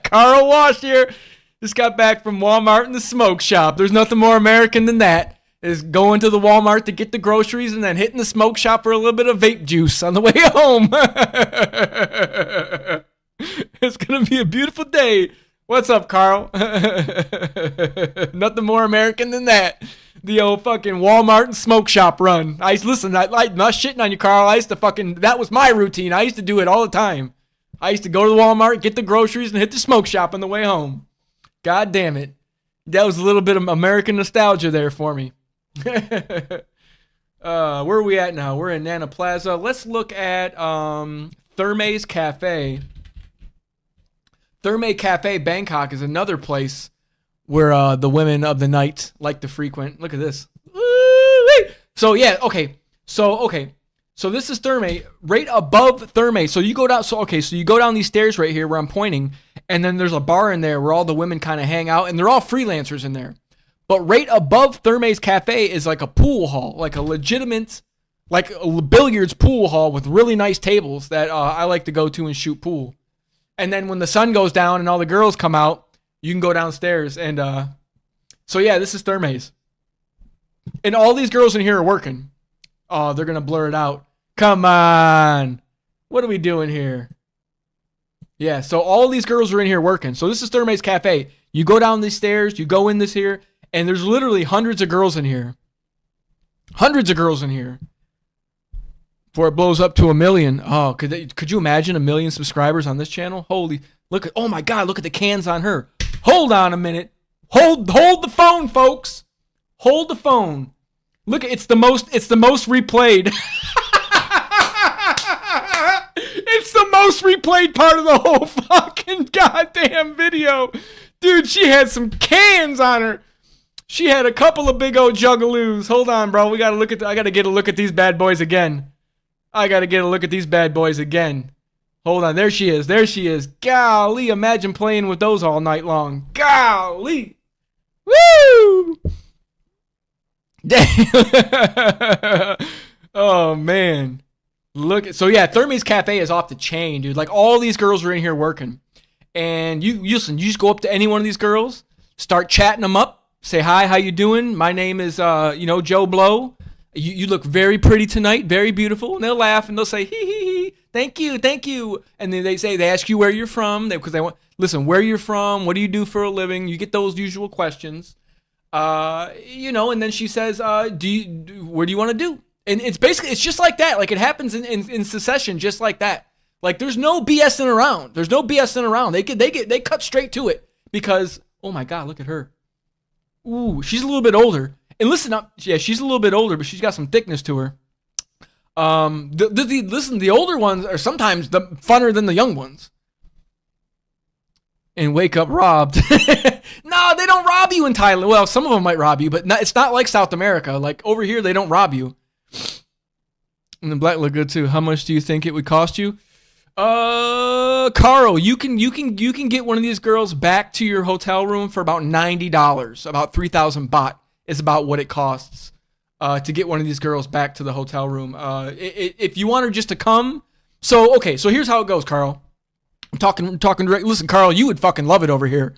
Carl Wash here. Just got back from Walmart and the smoke shop. There's nothing more American than that. Is going to the Walmart to get the groceries and then hitting the smoke shop for a little bit of vape juice on the way home. It's going to be a beautiful day. What's up, Carl? Nothing more American than that. The old fucking Walmart and smoke shop run. I'm not shitting on you, Carl. That was my routine. I used to do it all the time. I used to go to the Walmart, get the groceries, and hit the smoke shop on the way home. God damn it. That was a little bit of American nostalgia there for me. Where are we at now? We're in Nana Plaza. Let's look at Therme's Cafe. Therme Cafe Bangkok is another place where the women of the night like to frequent. Look at this. So yeah, okay. So this is Therme, right above Therme. So you go down. So you go down these stairs right here where I'm pointing, and then there's a bar in there where all the women kind of hang out, and they're all freelancers in there. But right above Therme's Cafe is like a pool hall, like a legitimate, like a billiards pool hall with really nice tables that I like to go to and shoot pool. And then when the sun goes down and all the girls come out, you can go downstairs. And so yeah, this is Therme's. And all these girls in here are working. Oh, they're going to blur it out. Come on. What are we doing here? Yeah, so all these girls are in here working. So this is Therme's Cafe. You go down these stairs, you go in this here, and there's literally hundreds of girls in here. Hundreds of girls in here. Before it blows up to 1 million. Oh, could you imagine 1 million subscribers on this channel? Oh my God, look at the cans on her. Hold on a minute. Hold the phone, folks. Hold the phone. Look, it's the most replayed. It's the most replayed part of the whole fucking goddamn video. Dude, she had some cans on her. She had a couple of big old juggaloos. Hold on, bro. I gotta get a look at these bad boys again. There she is. Golly, imagine playing with those all night long. Golly. Woo! Oh, man. So yeah, Therme's Cafe is off the chain, dude. Like, all these girls are in here working. And you just go up to any one of these girls, start chatting them up. Say, hi, how you doing? My name is, Joe Blow. You look very pretty tonight, very beautiful. And they'll laugh and they'll say, hee hee hee, thank you. And then they ask you where you're from. Listen, where you're from, what do you do for a living? You get those usual questions. And then she says, where do you want to do? And it's just like that. Like, it happens in succession, just like that. Like, there's no BSing around. They cut straight to it because, oh my God, look at her. Ooh, she's a little bit older. And listen up, yeah, she's a little bit older, but she's got some thickness to her. The older ones are sometimes funner than the young ones. And wake up robbed. No, they don't rob you in Thailand. Well, some of them might rob you, but it's not like South America. Like, over here, they don't rob you. And the black look good too. How much do you think it would cost you? Carl, you can get one of these girls back to your hotel room for about $90. About 3,000 baht is about what it costs to get one of these girls back to the hotel room. If you want her just to come. So here's how it goes, Carl. I'm talking direct. Listen, Carl, you would fucking love it over here.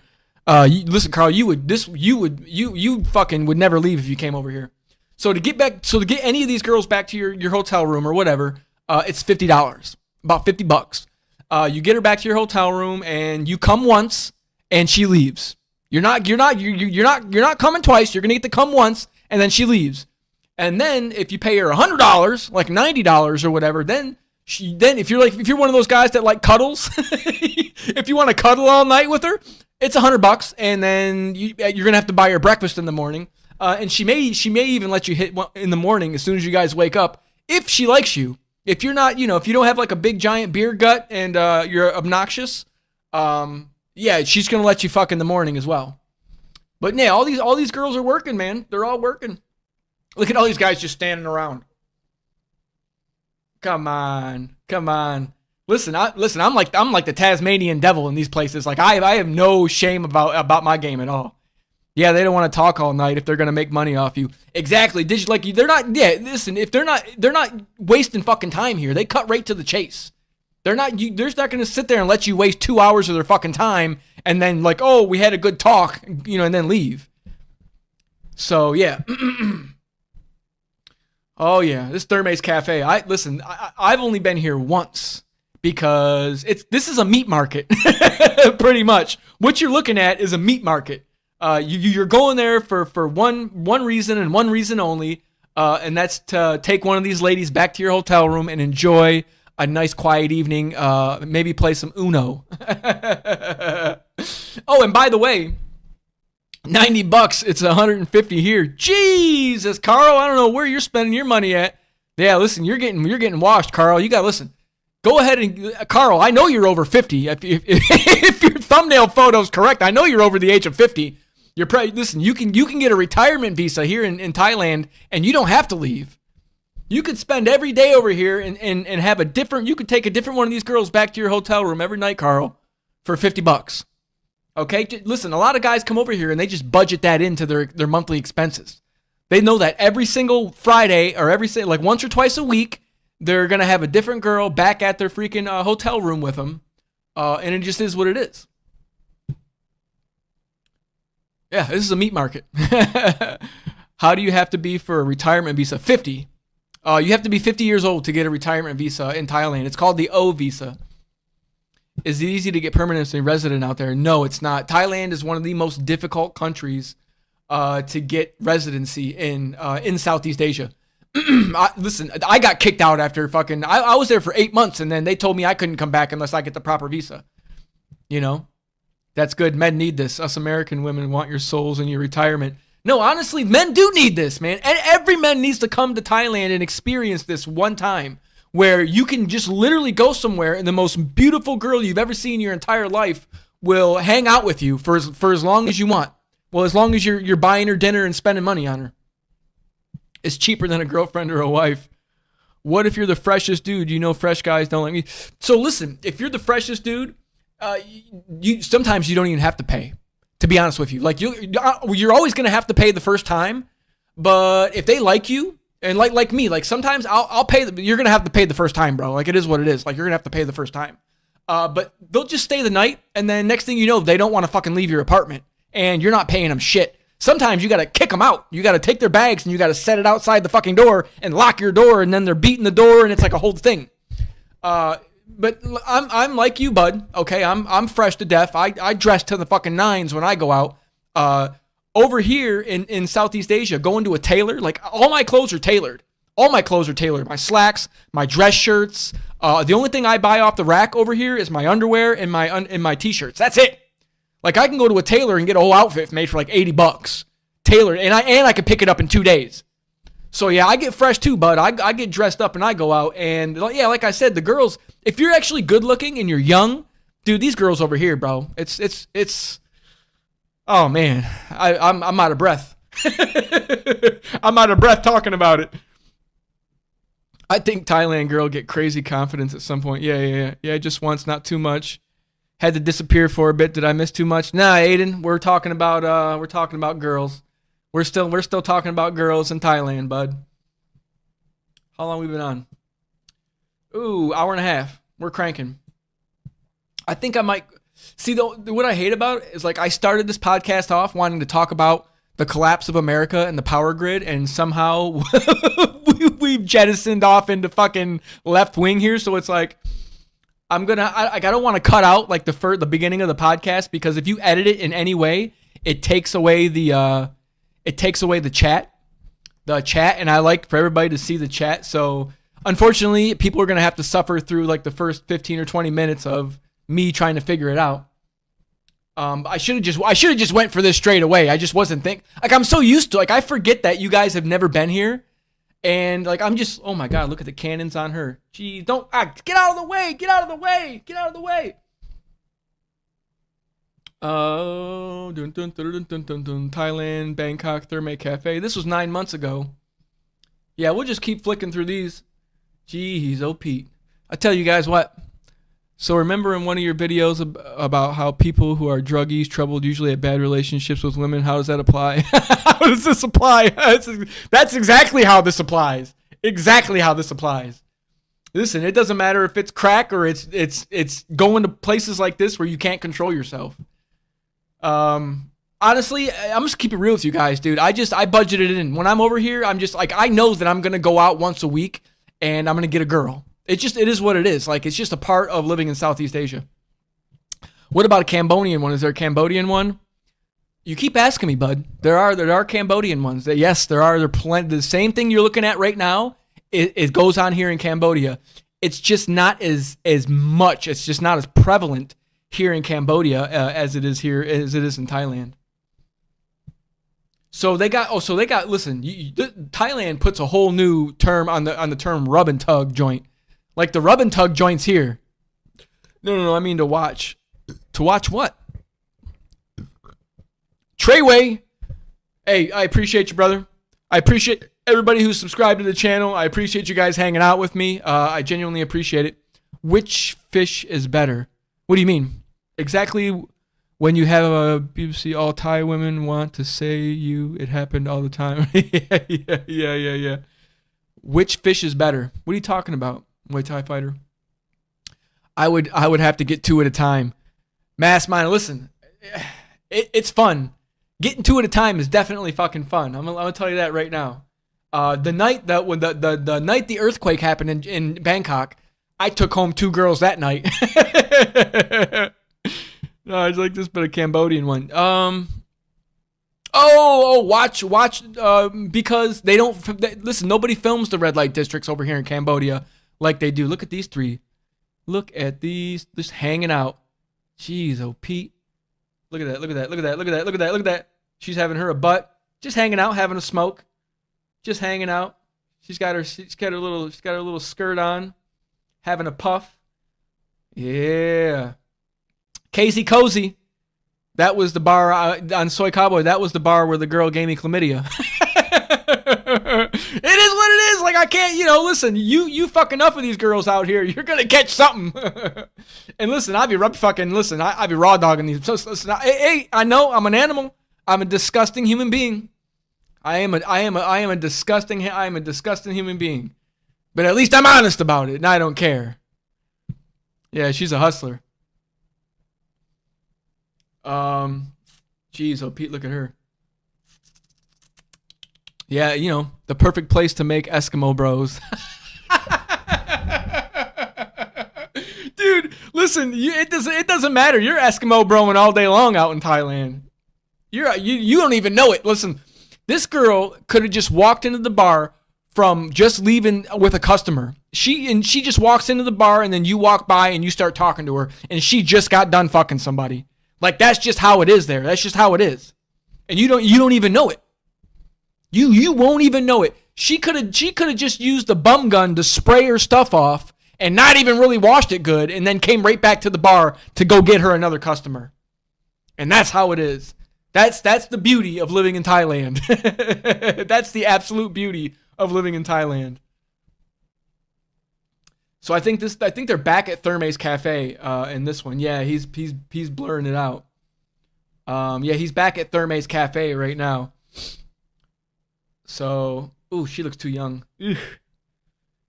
Listen, Carl, you fucking would never leave if you came over here. So to get any of these girls back to your hotel room or whatever, it's $50. About $50. You get her back to your hotel room and you come once and she leaves. You're not coming twice. You're gonna get to come once and then she leaves. And then if you pay her $100, like $90 or whatever, then if you're one of those guys that like cuddles, if you want to cuddle all night with her, it's $100, and then you're gonna have to buy her breakfast in the morning. And she may even let you hit in the morning as soon as you guys wake up if she likes you. If you're not, if you don't have like a big giant beer gut and you're obnoxious, yeah, she's gonna let you fuck in the morning as well. But yeah, all these girls are working, man. They're all working. Look at all these guys just standing around. Come on. Listen, I'm like the Tasmanian devil in these places. Like I have no shame about my game at all. Yeah, they don't want to talk all night if they're gonna make money off you. Exactly. They're not. Yeah, listen. If they're not wasting fucking time here. They cut right to the chase. They're not going to sit there and let you waste 2 hours of their fucking time and then like, oh, we had a good talk, and then leave. So yeah. Oh yeah, this Thermes Cafe. I've only been here once because this is a meat market, pretty much. What you're looking at is a meat market. You're going there for one reason and one reason only, and that's to take one of these ladies back to your hotel room and enjoy a nice quiet evening. Maybe play some Uno. Oh, and by the way, $90. It's $150 here. Jesus, Carl, I don't know where you're spending your money at. Yeah, listen, you're getting washed, Carl. You got to listen. Go ahead and Carl, I know you're over 50. If your thumbnail photo's correct, I know you're over the age of 50. Listen, you can get a retirement visa here in Thailand, and you don't have to leave. You could spend every day over here and have you could take a different one of these girls back to your hotel room every night, Carl, for $50. Okay, listen, a lot of guys come over here and they just budget that into their monthly expenses. They know that every single Friday or like once or twice a week, they're going to have a different girl back at their freaking hotel room with them. And it just is what it is. Yeah, this is a meat market. How do you have to be for a retirement visa? 50. You have to be 50 years old to get a retirement visa in Thailand. It's called the O visa. Is it easy to get permanently resident out there? No, it's not. Thailand is one of the most difficult countries to get residency in Southeast Asia. Listen, I got kicked out after fucking... I was there for 8 months, and then they told me I couldn't come back unless I get the proper visa. That's good. Men need this. Us American women want your souls in your retirement. No, honestly, men do need this, man. And every man needs to come to Thailand and experience this one time, where you can just literally go somewhere and the most beautiful girl you've ever seen in your entire life will hang out with you for as long as you want. Well, as long as you're buying her dinner and spending money on her. It's cheaper than a girlfriend or a wife. What if you're the freshest dude? Fresh guys don't like me. So listen, if you're the freshest dude, sometimes you don't even have to pay, to be honest with you. Like you're always going to have to pay the first time, but if they like you, and like me, like sometimes I'll pay. You're gonna have to pay the first time, bro. Like it is what it is. Like you're gonna have to pay the first time. But they'll just stay the night, and then next thing you know, they don't want to fucking leave your apartment, and you're not paying them shit. Sometimes you gotta kick them out. You gotta take their bags and you gotta set it outside the fucking door and lock your door, and then they're beating the door, and it's like a whole thing. But I'm like you, bud. Okay, I'm fresh to death. I dress to the fucking nines when I go out. Over here in Southeast Asia, going to a tailor, like all my clothes are tailored. All my clothes are tailored. My slacks, my dress shirts. The only thing I buy off the rack over here is my underwear and my t-shirts. That's it. Like I can go to a tailor and get a whole outfit made for like $80, tailored, and I can pick it up in 2 days. So yeah, I get fresh too, bud. I get dressed up and I go out, and yeah, like I said, the girls. If you're actually good looking and you're young, dude, these girls over here, bro. It's. Oh man, I'm out of breath. I'm out of breath talking about it. I think Thailand girl get crazy confidence at some point. Yeah. Just once, not too much. Had to disappear for a bit. Did I miss too much? Nah, Aiden. We're talking about girls. We're still talking about girls in Thailand, bud. How long we been on? Ooh, hour and a half. We're cranking. I think I might. See, what I hate about it is like I started this podcast off wanting to talk about the collapse of America and the power grid, and somehow we've jettisoned off into fucking left wing here. So it's like I don't want to cut out like the beginning of the podcast, because if you edit it in any way, it takes away the chat, and I like for everybody to see the chat. So unfortunately, people are gonna have to suffer through like the first 15 or 20 minutes of me trying to figure it out. I should have just went for this straight away. I just wasn't I'm so used to, like, I forget that you guys have never been here, and like I'm just, oh my god, look at the cannons on her. Geez, get out of the way, get out of the way, get out of the way. Oh, Thailand, Bangkok, Therme Cafe. This was 9 months ago. Yeah, we'll just keep flicking through these. Jeez, oh Pete. I tell you guys what. So remember in one of your videos about how people who are druggies troubled usually have bad relationships with women? How does that apply? How does this apply? That's exactly how this applies. Exactly how this applies. Listen, it doesn't matter if it's crack or it's going to places like this where you can't control yourself. Honestly, I'm just keep it real with you guys, dude. I budgeted it in. When I'm over here, I'm just like, I know that I'm gonna go out once a week and I'm gonna get a girl. It is what it is. Like, it's just a part of living in Southeast Asia. What about a Cambodian one? Is there a Cambodian one? You keep asking me, bud. There are Cambodian ones. Yes, there are. They're plenty. The same thing you're looking at right now, it goes on here in Cambodia. It's just not as much. It's just not as prevalent here in Cambodia as it is in Thailand. Listen, Thailand puts a whole new term on the term rub and tug joint. Like the rub and tug joints here. No, I mean to watch. To watch what? Treyway. Hey, I appreciate you, brother. I appreciate everybody who's subscribed to the channel. I appreciate you guys hanging out with me. I genuinely appreciate it. Which fish is better? What do you mean? Exactly when you have a BBC, all Thai women want to say it happened all the time. Yeah. Which fish is better? What are you talking about, Muay Thai fighter? I would have to get two at a time. Mass Miner, listen, it's fun. Getting two at a time is definitely fucking fun. I'm gonna tell you that right now. The night the night the earthquake happened in Bangkok, I took home two girls that night. No, it's like this, but a Cambodian one. Watch. Because they don't listen. Nobody films the red light districts over here in Cambodia like they do. Look at these three. Look at these, just hanging out. Jeez, oh Pete. Look at that. She's having her a butt. Just hanging out, having a smoke. Just hanging out. She's got her little skirt on, having a puff. Yeah. Casey Cozy. That was the bar on Soy Cowboy. That was the bar where the girl gave me chlamydia. It is what it is. Like, I can't, listen, you fuck enough of these girls out here, you're going to catch something. And listen, I'll be I'll be raw dogging these. So, listen, I know I'm an animal. I'm a disgusting human being. I am a disgusting human being. But at least I'm honest about it, and I don't care. Yeah, she's a hustler. Geez, oh Pete, look at her. Yeah, the perfect place to make Eskimo bros. Dude, listen, it doesn't matter. You're Eskimo broing all day long out in Thailand. You don't even know it. Listen, this girl could have just walked into the bar from just leaving with a customer. She just walks into the bar, and then you walk by and you start talking to her, and she just got done fucking somebody. Like, that's just how it is there. That's just how it is. And you don't even know it. You won't even know it. She could have just used the bum gun to spray her stuff off and not even really washed it good, and then came right back to the bar to go get her another customer. And that's how it is. That's the beauty of living in Thailand. That's the absolute beauty of living in Thailand. So I think they're back at Thermes Cafe in this one. Yeah, he's blurring it out. Yeah, he's back at Thermes Cafe right now. So, she looks too young. Ugh.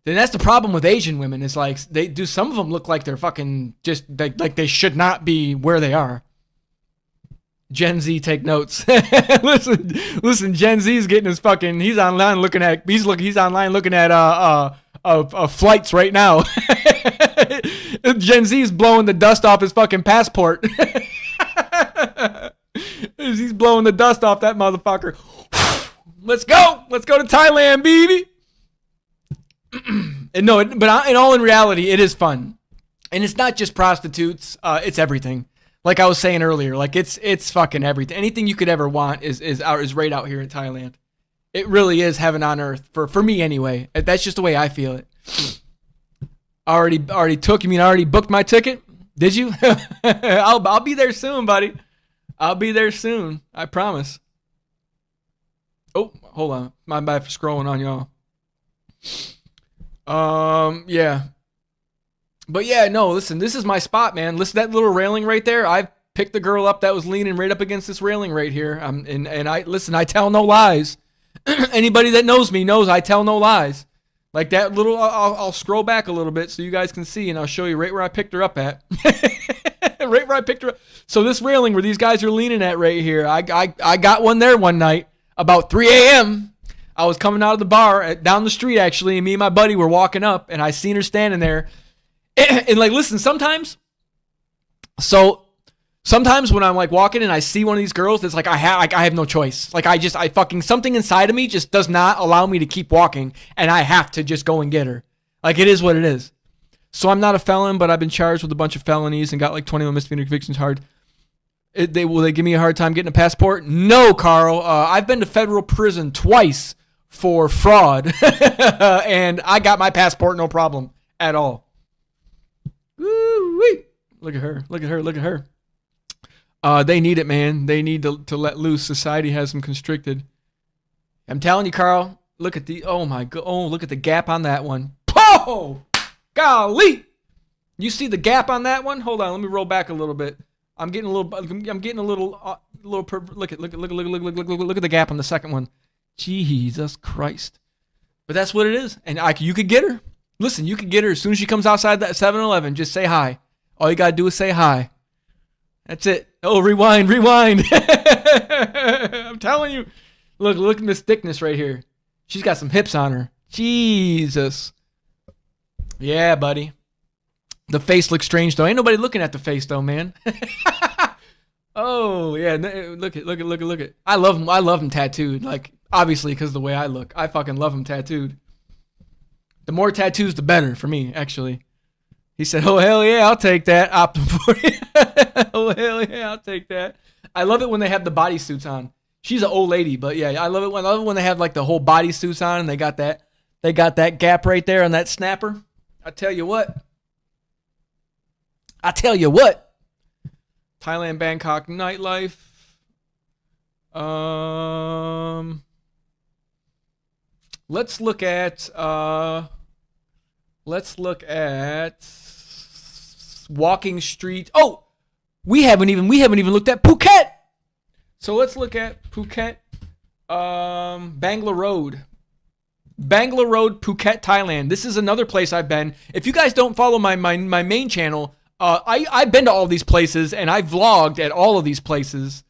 Then that's the problem with Asian women. It's like some of them look like they're fucking just like they should not be where they are. Gen Z, take notes. listen. Gen Z is getting his fucking. He's online looking at flights right now. Gen Z is blowing the dust off his fucking passport. He's blowing the dust off that motherfucker. Let's go to Thailand, baby. And no, but in all reality, it is fun, and it's not just prostitutes. It's everything. Like I was saying earlier, like it's fucking everything. Anything you could ever want is right out here in Thailand. It really is heaven on earth for me anyway. That's just the way I feel it. Already booked my ticket? Did you? I'll be there soon, buddy. I'll be there soon. I promise. Oh, hold on. My bad for scrolling on y'all. Yeah. But yeah, no, listen, this is my spot, man. Listen, that little railing right there, I picked the girl up that was leaning right up against this railing right here. And I tell no lies. Anybody that knows me knows I tell no lies. Like that little, I'll scroll back a little bit so you guys can see, and I'll show you right where I picked her up at. Right where I picked her up. So this railing where these guys are leaning at right here, I got one there one night about 3 a.m. I was coming out of the bar down the street, actually, and me and my buddy were walking up, and I seen her standing there. And like, listen, sometimes when I'm like walking and I see one of these girls, it's like I have no choice. Like I fucking, something inside of me just does not allow me to keep walking, and I have to just go and get her. Like, it is what it is. So I'm not a felon, but I've been charged with a bunch of felonies and got like 21 misdemeanor convictions hard. Will they give me a hard time getting a passport? No, Carl. I've been to federal prison twice for fraud, and I got my passport no problem at all. Woo-wee. Look at her. Look at her. Look at her. They need it, man. They need to let loose. Society has them constricted. I'm telling you, Carl. Look at oh my god. Oh, look at the gap on that one. Oh, golly. You see the gap on that one? Hold on. Let me roll back a little bit. I'm getting a little. Look at the gap on the second one. Jesus Christ. But that's what it is. And you could get her. Listen, you could get her as soon as she comes outside that 7-Eleven. Just say hi. All you got to do is say hi. That's it. Oh, rewind. I'm telling you. Look at this thickness right here. She's got some hips on her. Jesus. Yeah, buddy. The face looks strange, though. Ain't nobody looking at the face, though, man. Oh, yeah. Look at. I love them tattooed. Like, obviously, because of the way I look. I fucking love them tattooed. The more tattoos, the better for me, actually. He said, oh, hell yeah, I'll take that. Optum 40. Oh, hell yeah, I'll take that. I love it when they have the bodysuits on. She's an old lady, but yeah, I love it when they have like the whole bodysuits on and they got that gap right there on that snapper. I tell you what. Thailand, Bangkok nightlife. Let's look at walking street. Oh, we haven't even looked at Phuket. So let's look at Phuket. Bangla Road, Phuket, Thailand. This is another place I've been. If you guys don't follow my main channel, I've been to all these places and I vlogged at all of these places.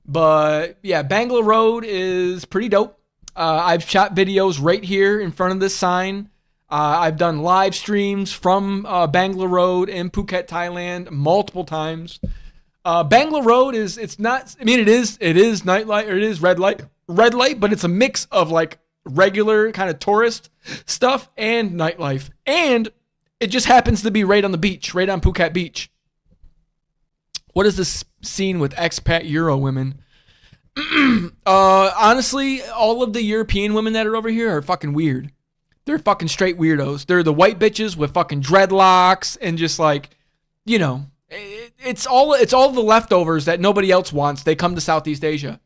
But yeah, Bangla Road is pretty dope. I've shot videos right here in front of this sign. I've done live streams from Bangla Road in Phuket, Thailand, multiple times. Bangla Road it is nightlight, or it is red light, but it's a mix of like regular kind of tourist stuff and nightlife. And it just happens to be right on the beach, right on Phuket Beach. What is this scene with expat Euro women? Honestly, all of the European women that are over here are fucking weird. They're fucking straight weirdos. They're the white bitches with fucking dreadlocks and just like, you know, it's all the leftovers that nobody else wants. They come to Southeast Asia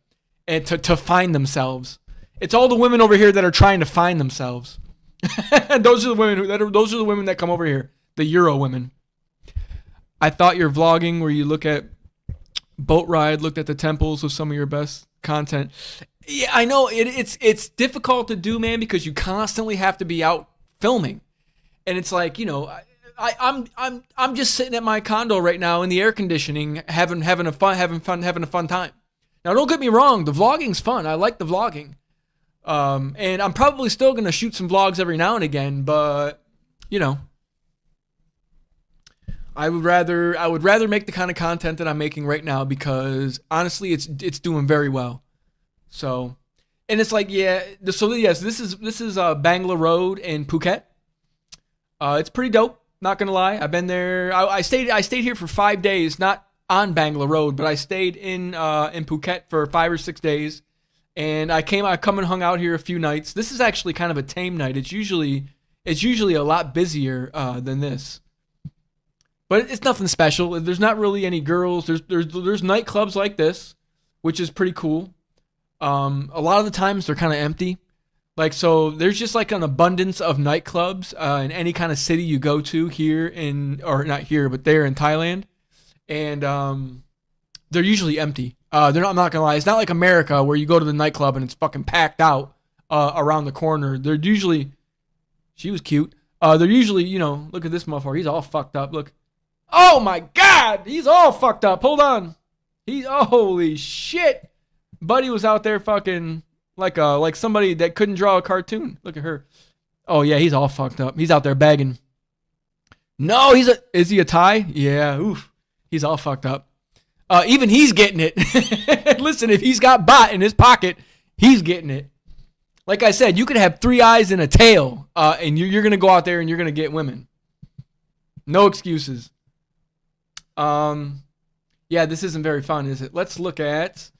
and to find themselves. It's all the women over here that are trying to find themselves. Those are the women that come over here, the Euro women. I thought your vlogging where you look at boat ride, looked at the temples was some of your best content. Yeah, I know it's difficult to do, man, because you constantly have to be out filming, and it's like, you know, I'm just sitting at my condo right now in the air conditioning, having a fun time. Now, don't get me wrong, the vlogging's fun. I like the vlogging, and I'm probably still gonna shoot some vlogs every now and again, but you know, I would rather make the kind of content that I'm making right now because honestly, it's doing very well. So, and it's like, yeah. So yes, this is Bangla Road in Phuket. It's pretty dope. Not gonna lie, I've been there. I stayed here for 5 days, not on Bangla Road, but I stayed in Phuket for 5 or 6 days, and I come and hung out here a few nights. This is actually kind of a tame night. It's usually a lot busier than this. But it's nothing special. There's not really any girls. There's nightclubs like this, which is pretty cool. A lot of the times they're kind of empty. Like, so there's just like an abundance of nightclubs in any kind of city you go to here or not here, but there in Thailand. And they're usually empty. I'm not gonna lie. It's not like America where you go to the nightclub and it's fucking packed out around the corner. They're usually She was cute. They're usually, look at this motherfucker. He's all fucked up. Look. Oh my God. He's all fucked up. Hold on. Holy shit. Buddy was out there fucking like somebody that couldn't draw a cartoon. Look at her. Oh yeah, he's all fucked up. He's out there begging. No, is he a Thai? Yeah, oof. He's all fucked up. Even he's getting it. Listen, if he's got bot in his pocket, he's getting it. Like I said, you could have 3 eyes and a tail, and you're going to go out there and you're going to get women. No excuses. Yeah, this isn't very fun, is it? Let's look at,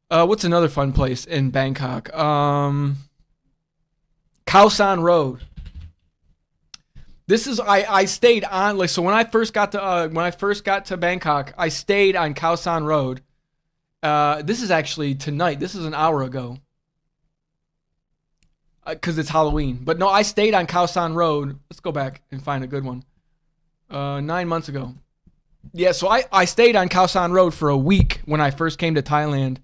what's another fun place in Bangkok? Khao San Road. This is I stayed on, like, so when I first got to Bangkok, I stayed on Khao San Road. This is actually tonight. This is an hour ago. Because it's Halloween. But no, I stayed on Khao San Road. Let's go back and find a good one. 9 months ago. Yeah, so I stayed on Khao San Road for a week when I first came to Thailand.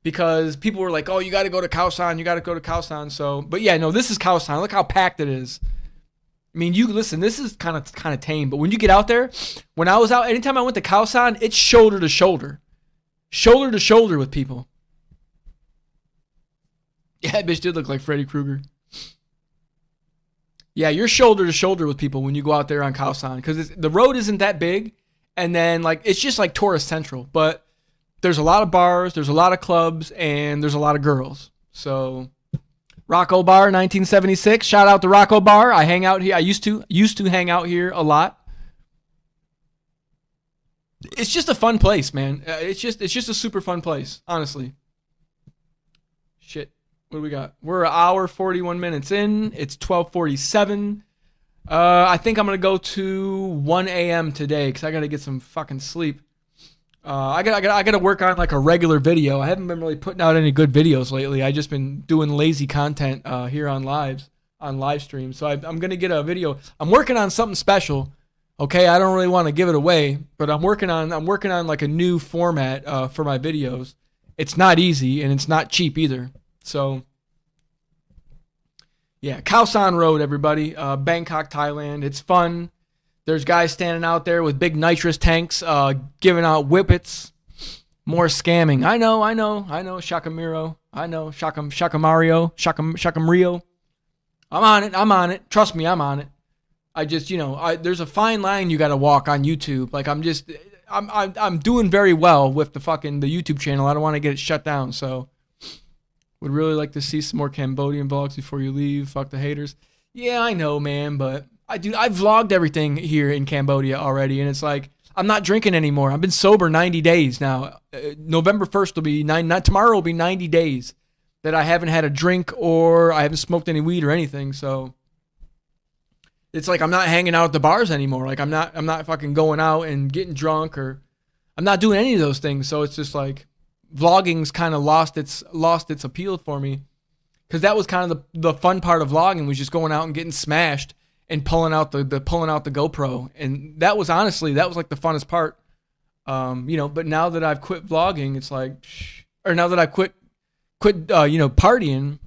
Because people were like, oh, you got to go to Khao San. You got to go to Khao San. So, but yeah, no, this is Khao San. Look how packed it is. I mean, you listen, this is kind of tame. But when you get out there, when I was out, anytime I went to Khao San, it's shoulder to shoulder. Shoulder to shoulder with people. Yeah, that bitch did look like Freddy Krueger. Yeah, you're shoulder to shoulder with people when you go out there on Khao San. Because the road isn't that big. And then, like, it's just like tourist central. But there's a lot of bars, there's a lot of clubs, and there's a lot of girls. So, Rocco Bar, 1976. Shout out to Rocco Bar. I hang out here. I used to hang out here a lot. It's just a fun place, man. It's just a super fun place, honestly. Shit. What do we got? We're an hour, 41 minutes in. It's 12:47. I think I'm going to go to 1 a.m. today because I got to get some fucking sleep. I got to work on like a regular video. I haven't been really putting out any good videos lately. I just been doing lazy content here on live stream. So I'm going to get a video. I'm working on something special. Okay, I don't really want to give it away, but I'm working on like a new format for my videos. It's not easy and it's not cheap either. So, yeah, Khao San Road, everybody. Bangkok, Thailand. It's fun. There's guys standing out there with big nitrous tanks giving out whippets. More scamming. I know. Shakamiro. I know. Shakamario. Shakamurio. I'm on it. Trust me, I'm on it. I just, there's a fine line you got to walk on YouTube. Like, I'm doing very well with the YouTube channel. I don't want to get it shut down, so... Would really like to see some more Cambodian vlogs before you leave. Fuck the haters. Yeah, I know, man, but I've vlogged everything here in Cambodia already, and it's like I'm not drinking anymore. I've been sober 90 days now. November 1st will be tomorrow will be 90 days that I haven't had a drink or I haven't smoked any weed or anything. So it's like I'm not hanging out at the bars anymore. Like I'm not fucking going out and getting drunk, or I'm not doing any of those things. So it's just like vlogging's kind of lost its appeal for me, because that was kind of the fun part of vlogging, was just going out and getting smashed and pulling out the GoPro, and that was like the funnest part. But now that I've quit vlogging, it's like, or now that I quit partying,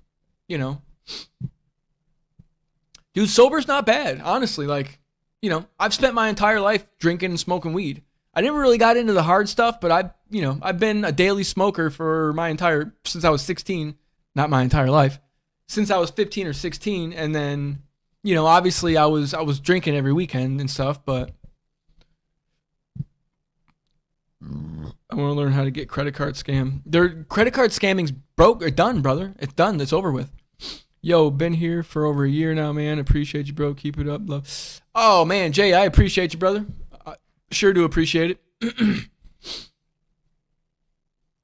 dude, sober's not bad, honestly. Like, I've spent my entire life drinking and smoking weed. I never really got into the hard stuff, but I've been a daily smoker for since I was 16, not my entire life, since I was 15 or 16. And then, obviously I was drinking every weekend and stuff, but I want to learn how to get credit card scam. Their credit card scamming's broke or done, brother. It's done. It's over with. Yo, been here for over a year now, man. Appreciate you, bro. Keep it up, love. Oh man, Jay, I appreciate you, brother. Sure do appreciate it.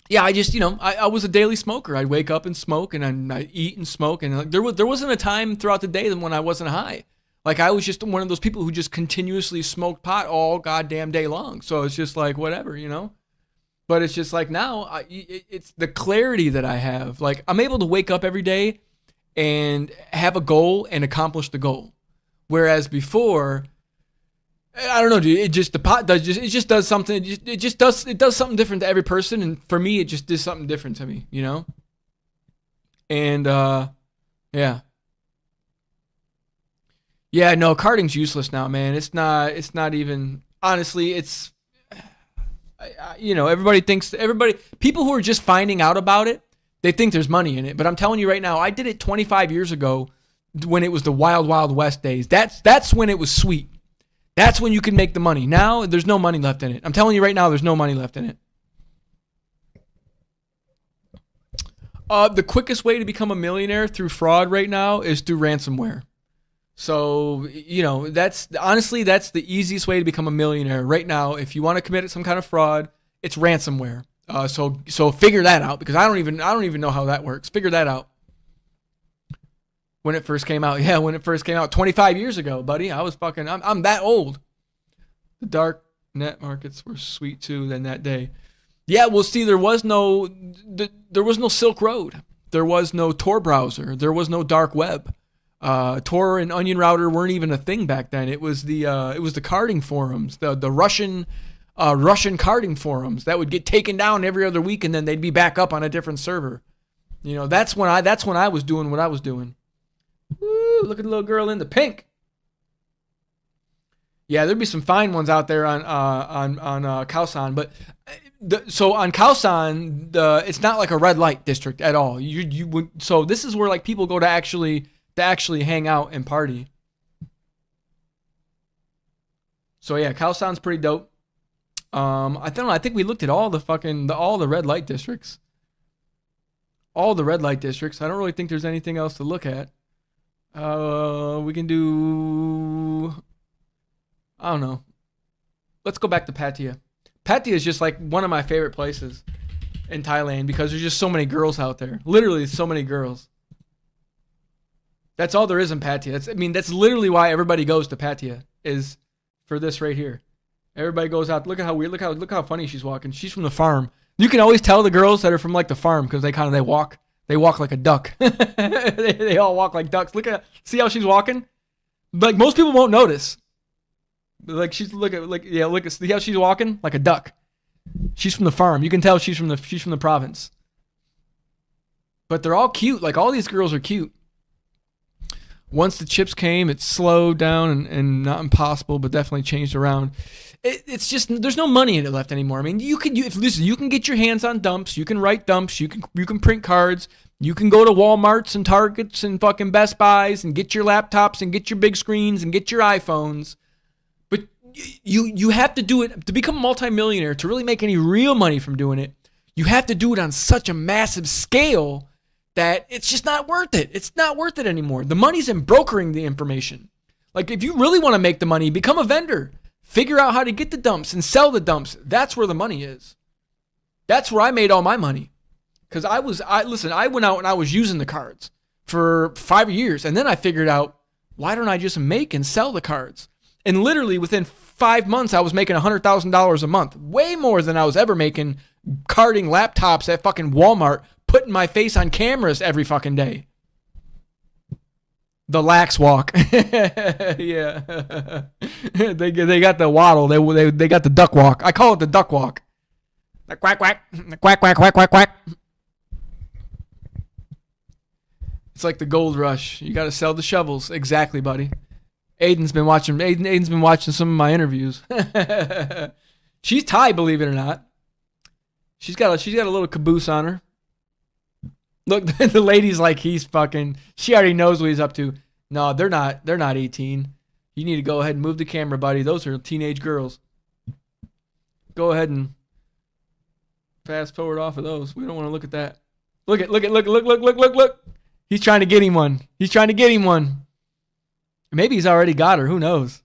Yeah, I just, I was a daily smoker. I'd wake up and smoke, and I'd eat and smoke, and like, there wasn't a time throughout the day when I wasn't high. Like, I was just one of those people who just continuously smoked pot all goddamn day long. So it's just like, whatever, But it's just like now, it's the clarity that I have. Like, I'm able to wake up every day and have a goal and accomplish the goal. Whereas before, I don't know, dude. It just does something. It does something different to every person, and for me, it just did something different to me, And yeah. Yeah, no, carding's useless now, man. It's not. It's not even. Honestly, it's. People who are just finding out about it, they think there's money in it. But I'm telling you right now, I did it 25 years ago when it was the Wild Wild West days. That's when it was sweet. That's when you can make the money. Now there's no money left in it. I'm telling you right now, there's no money left in it. The quickest way to become a millionaire through fraud right now is through ransomware. So, that's the easiest way to become a millionaire right now. If you want to commit some kind of fraud, it's ransomware. So figure that out, because I don't even know how that works. Figure that out. When it first came out. Yeah, when it first came out 25 years ago, buddy. I'm that old. The dark net markets were sweet too then that day. Yeah, well, see, there was no Silk Road. There was no Tor browser. There was no dark web. Tor and Onion Router weren't even a thing back then. It was the carding forums, the Russian carding forums that would get taken down every other week, and then they'd be back up on a different server. That's when I was doing what I was doing. Woo, look at the little girl in the pink. Yeah, there'd be some fine ones out there on Khaosan, but so on Khaosan, it's not like a red light district at all. So this is where like people go to actually hang out and party. So yeah, Khaosan's pretty dope. I don't know. I think we looked at all the red light districts. All the red light districts. I don't really think there's anything else to look at. We can do. I don't know. Let's go back to Pattaya. Pattaya is just like one of my favorite places in Thailand because there's just so many girls out there. Literally, so many girls. That's all there is in Pattaya. That's literally why everybody goes to Pattaya, is for this right here. Everybody goes out. Look how funny she's walking. She's from the farm. You can always tell the girls that are from like the farm because they walk like a duck. they all walk like ducks. See how she's walking? Like most people won't notice. Like see how she's walking like a duck. She's from the farm. You can tell she's from the province. But they're all cute. Like all these girls are cute. Once the chips came, it slowed down and not impossible, but definitely changed around. It's just there's no money in it left anymore. You can get your hands on dumps. You can write dumps. You can print cards. You can go to Walmarts and Targets and fucking Best Buys and get your laptops and get your big screens and get your iPhones. But you have to do it to become a multimillionaire, to really make any real money from doing it. You have to do it on such a massive scale that it's just not worth it. It's not worth it anymore. The money's in brokering the information. Like if you really want to make the money, become a vendor. Figure out how to get the dumps and sell the dumps. That's where the money is. That's where I made all my money. Because I went out and I was using the cards for 5 years. And then I figured out, why don't I just make and sell the cards? And literally within 5 months, I was making $100,000 a month. Way more than I was ever making carding laptops at fucking Walmart, putting my face on cameras every fucking day. The lax walk. Yeah. They got the waddle. They got the duck walk. I call it the duck walk. The quack quack. The quack quack quack quack quack. It's like the gold rush. You got to sell the shovels. Exactly, buddy. Aiden's been watching some of my interviews. She's Thai, believe it or not. She's got a little caboose on her. Look, the lady's like, she already knows what he's up to. No, they're not 18. You need to go ahead and move the camera, buddy. Those are teenage girls. Go ahead and fast forward off of those. We don't want to look at that. Look. He's trying to get him one. Maybe he's already got her. Who knows?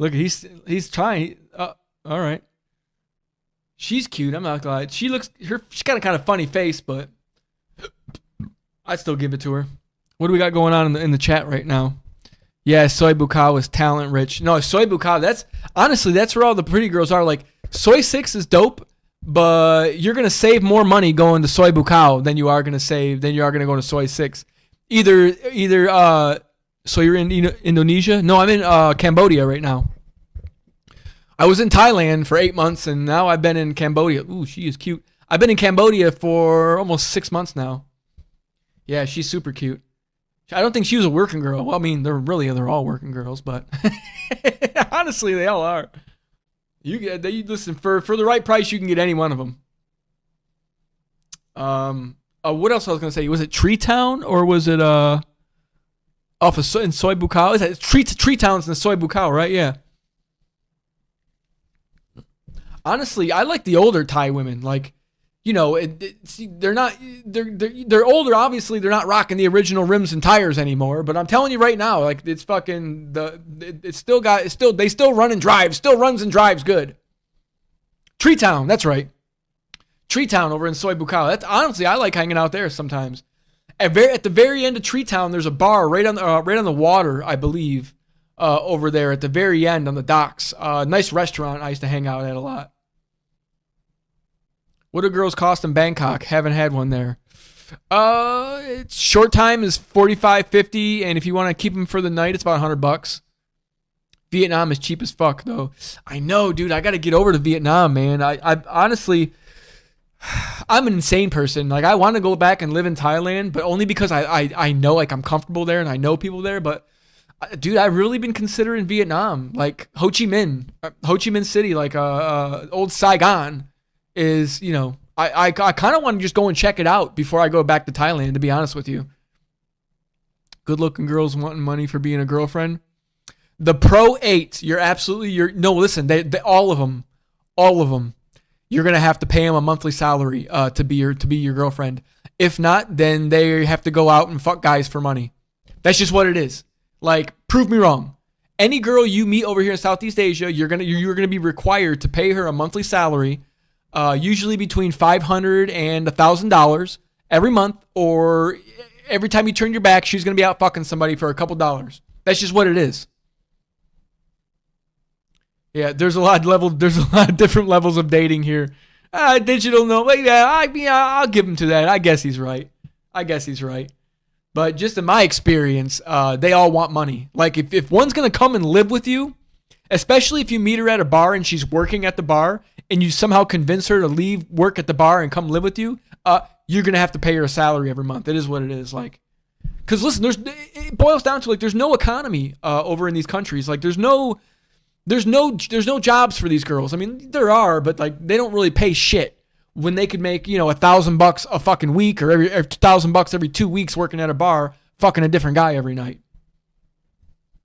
Look, he's trying. All right. She's cute. I'm not gonna lie. She's got a kind of funny face, but I'd still give it to her. What do we got going on in the chat right now? Yeah, Soy Bukkao is talent rich. No, Soy Bukkao, that's where all the pretty girls are. Like, Soy 6 is dope, but you're going to save more money going to Soy Bukkao than you are going to go to Soy 6. Either so you're in Indonesia? No, I'm in Cambodia right now. I was in Thailand for 8 months, and now I've been in Cambodia. Ooh, she is cute. I've been in Cambodia for almost 6 months now. Yeah, she's super cute. I don't think she was a working girl. Well, I mean, they're all working girls, but honestly, they all are. Listen, for the right price, you can get any one of them. What else I was gonna say? Was it Tree Town or was it off of in Soy Bucao? Is that Tree Town's in the Soy Bucao, right? Yeah. Honestly, I like the older Thai women. Like, they're not they're older. Obviously, they're not rocking the original rims and tires anymore. But I'm telling you right now, like it's fucking they still run and drive, still runs and drives good. Tree Town, that's right. Tree Town over in Soy Bucao. That's honestly, I like hanging out there sometimes. At the very end of Tree Town, there's a bar right on the water, I believe, over there at the very end on the docks. Nice restaurant I used to hang out at a lot. What do girls cost in Bangkok? Haven't had one there. It's short time is $45, $50, and if you want to keep them for the night, it's about $100. Vietnam is cheap as fuck, though. I know, dude. I got to get over to Vietnam, man. I honestly, I'm an insane person. Like, I want to go back and live in Thailand, but only because I know, like, I'm comfortable there and I know people there. But, dude, I've really been considering Vietnam. Like, Ho Chi Minh City, like old Saigon is, I kind of want to just go and check it out before I go back to Thailand, to be honest with you. Good looking girls wanting money for being a girlfriend. The Pro 8, no, listen, they all of them, you're going to have to pay them a monthly salary to be your girlfriend. If not, then they have to go out and fuck guys for money. That's just what it is. Like, prove me wrong. Any girl you meet over here in Southeast Asia, you're going to be required to pay her a monthly salary. Usually between $500 and $1,000 every month, or every time you turn your back, she's gonna be out fucking somebody for a couple dollars. That's just what it is. Yeah, there's a lot of different levels of dating here. Digital no, yeah, I'll give him to that. I guess he's right. But just in my experience, they all want money. Like if one's gonna come and live with you, especially if you meet her at a bar and she's working at the bar, and you somehow convince her to leave work at the bar and come live with you, you're going to have to pay her a salary every month. It is what it is. Like, because listen, it boils down to, like, there's no economy over in these countries. Like, there's no jobs for these girls. I mean, there are, but, like, they don't really pay shit when they could make, $1,000 a fucking week, or every $1,000 every 2 weeks working at a bar, fucking a different guy every night.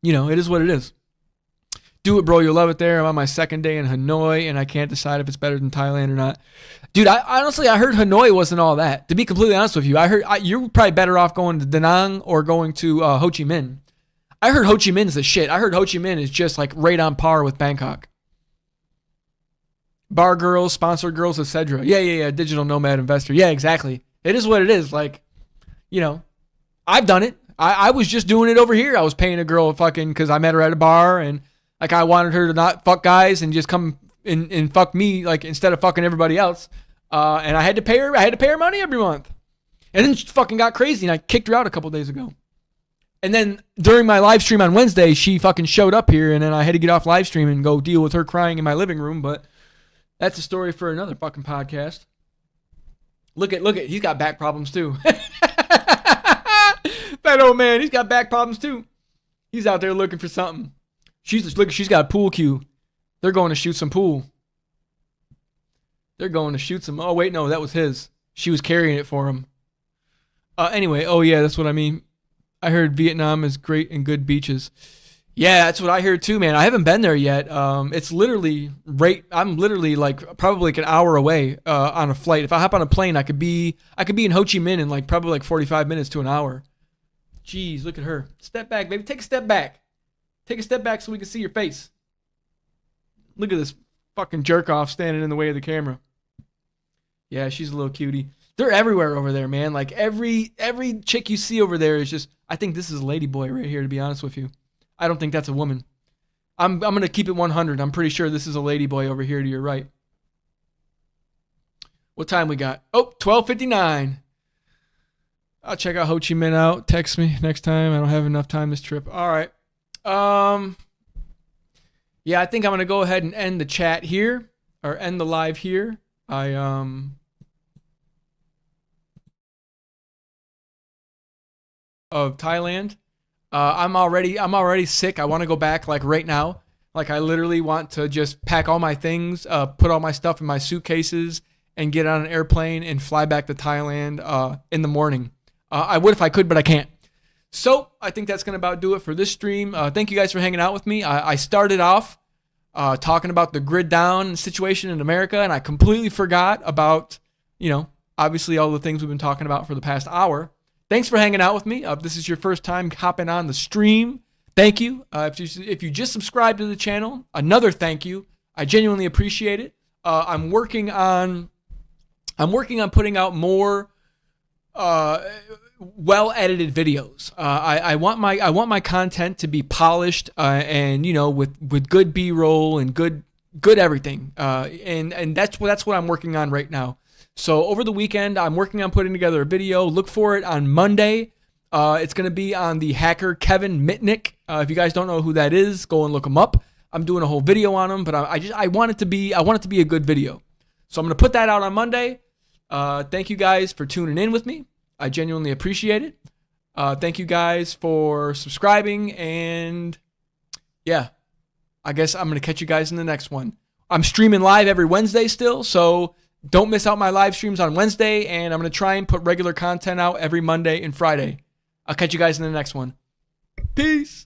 It is what it is. Do it, bro. You'll love it there. I'm on my second day in Hanoi, and I can't decide if it's better than Thailand or not. Dude, I heard Hanoi wasn't all that. To be completely honest with you, I heard you're probably better off going to Da Nang or going to Ho Chi Minh. I heard Ho Chi Minh's the shit. I heard Ho Chi Minh is just like right on par with Bangkok. Bar girls, sponsored girls, etc. Yeah. Digital nomad investor. Yeah, exactly. It is what it is. Like, I've done it. I was just doing it over here. I was paying a girl fucking because I met her at a bar, and like I wanted her to not fuck guys and just come and fuck me, like, instead of fucking everybody else. And I had to pay her money every month. And then she fucking got crazy, and I kicked her out a couple days ago. And then during my live stream on Wednesday, she fucking showed up here, and then I had to get off live stream and go deal with her crying in my living room. But that's a story for another fucking podcast. Look at, he's got back problems too. That old man, he's got back problems too. He's out there looking for something. She's got a pool cue. They're going to shoot some pool. Oh, wait, no, that was his. She was carrying it for him. Anyway, oh yeah, that's what I mean. I heard Vietnam is great and good beaches. Yeah, that's what I heard too, man. I haven't been there yet. It's literally I'm literally like probably like an hour away on a flight. If I hop on a plane, I could be in Ho Chi Minh in like probably like 45 minutes to an hour. Jeez, look at her. Step back, baby. Take a step back. Take a step back so we can see your face. Look at this fucking jerk off standing in the way of the camera. Yeah, she's a little cutie. They're everywhere over there, man. Like every chick you see over there is just, I think this is a ladyboy right here, to be honest with you. I don't think that's a woman. I'm going to keep it 100. I'm pretty sure this is a ladyboy over here to your right. What time we got? Oh, 12:59. I'll check out Ho Chi Minh out. Text me next time. I don't have enough time this trip. All right. Yeah, I think I'm going to go ahead and end the chat here, or end the live here. of Thailand. I'm already sick. I want to go back like right now. Like I literally want to just pack all my things, put all my stuff in my suitcases, and get on an airplane and fly back to Thailand in the morning. I would if I could, but I can't. So I think that's going to about do it for this stream. Thank you guys for hanging out with me. I started off talking about the grid down situation in America, and I completely forgot about, obviously all the things we've been talking about for the past hour. Thanks for hanging out with me. If this is your first time hopping on the stream, thank you. If you just subscribed to the channel, another thank you. I genuinely appreciate it. I'm working on putting out more well edited videos. I want my content to be polished and with good B-roll and good everything. And that's what I'm working on right now. So over the weekend, I'm working on putting together a video. Look for it on Monday. It's going to be on the hacker Kevin Mitnick. If you guys don't know who that is, go and look him up. I'm doing a whole video on him, but I want it to be a good video. So I'm going to put that out on Monday. Thank you guys for tuning in with me. I genuinely appreciate it. Thank you guys for subscribing, and yeah, I guess I'm going to catch you guys in the next one. I'm streaming live every Wednesday still, so don't miss out my live streams on Wednesday, and I'm going to try and put regular content out every Monday and Friday. I'll catch you guys in the next one. Peace.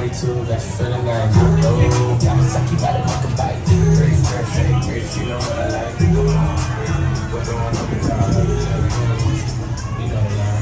way too, got you feeling nice. Oh, Kawasaki by the fucking bite. Rich, fresh, shake, rich, you know what I like. We're going up the top, you know the line.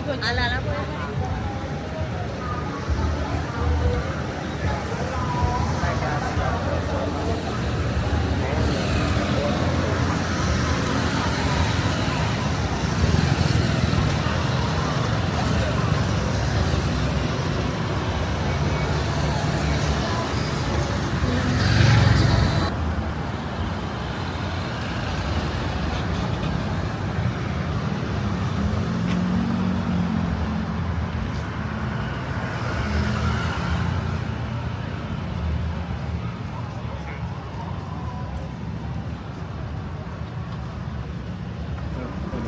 Ala na po yun.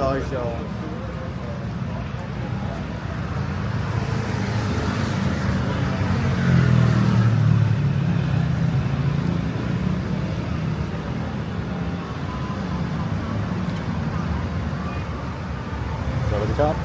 Talk show. Sawadee krap.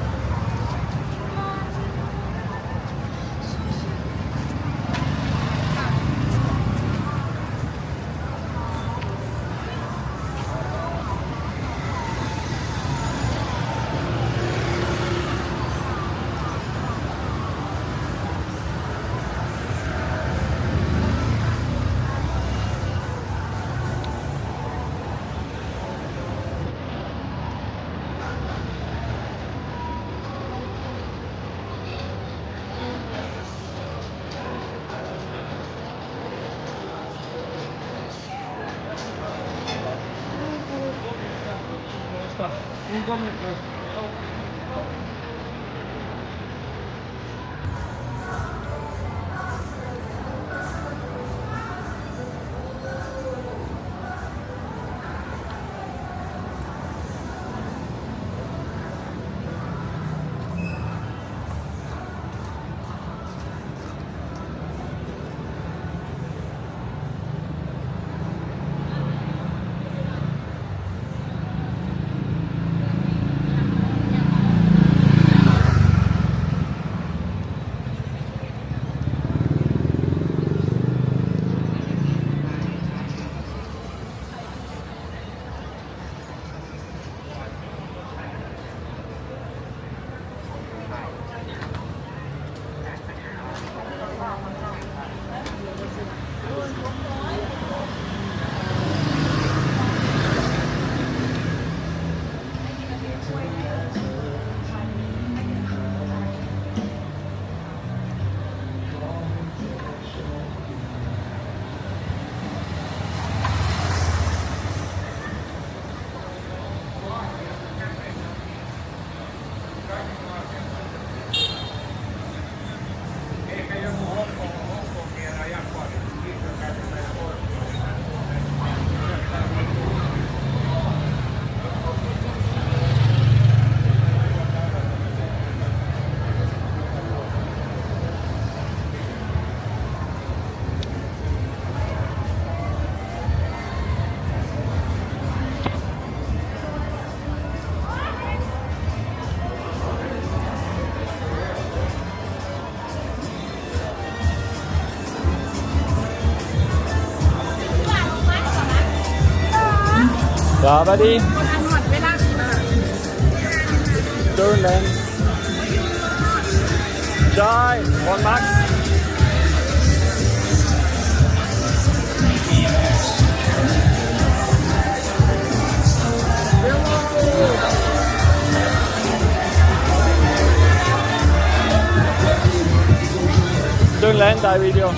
Sawadee. Thailand. Chai, one max. Thailand đại video.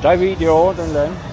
Try video, then learn.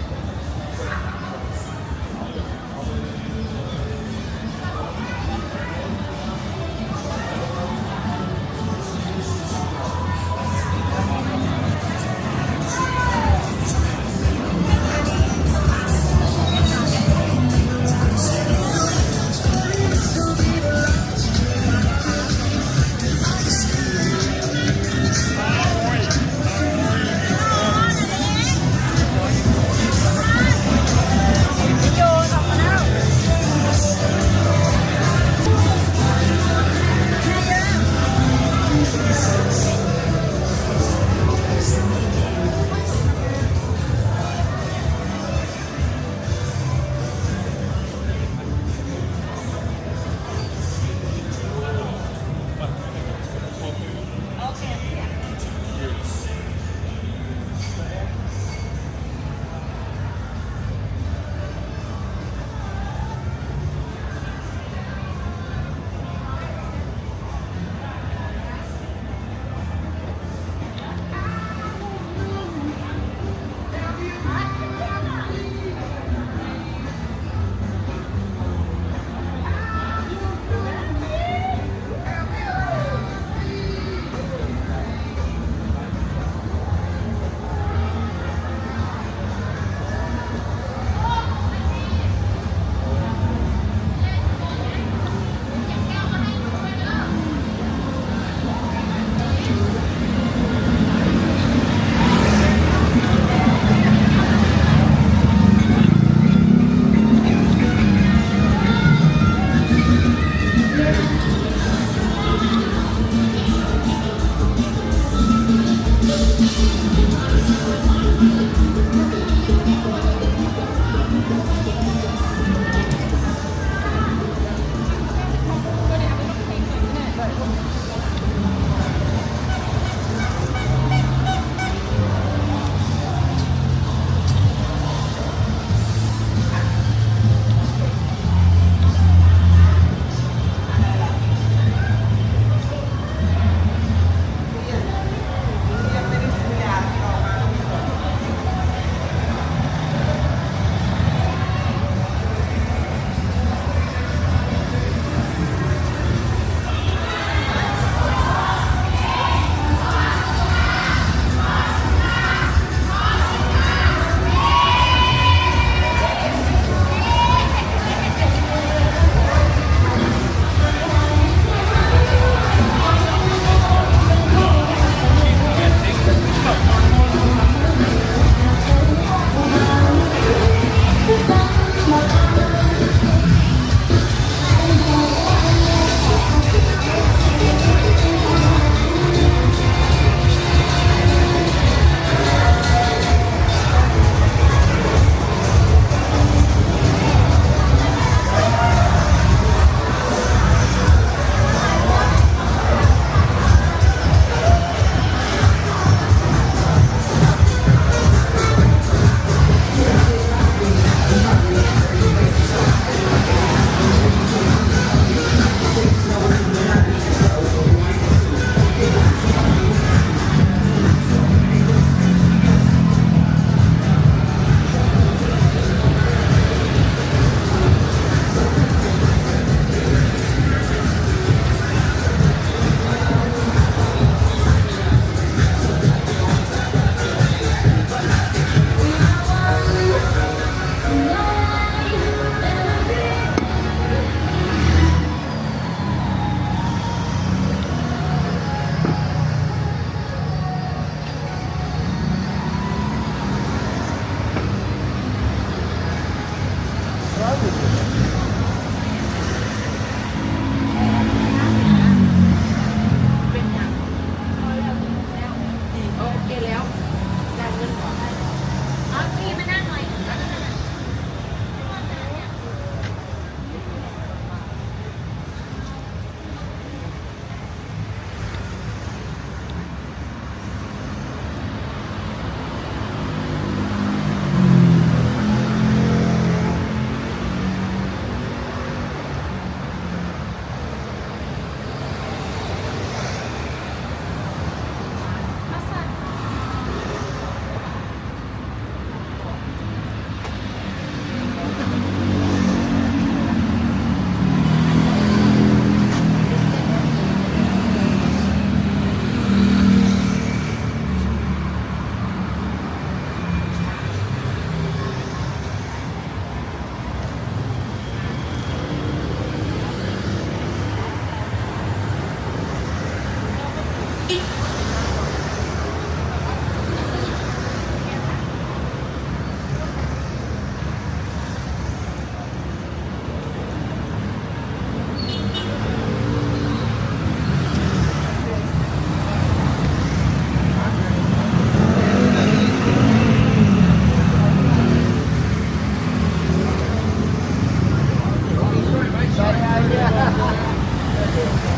Okay.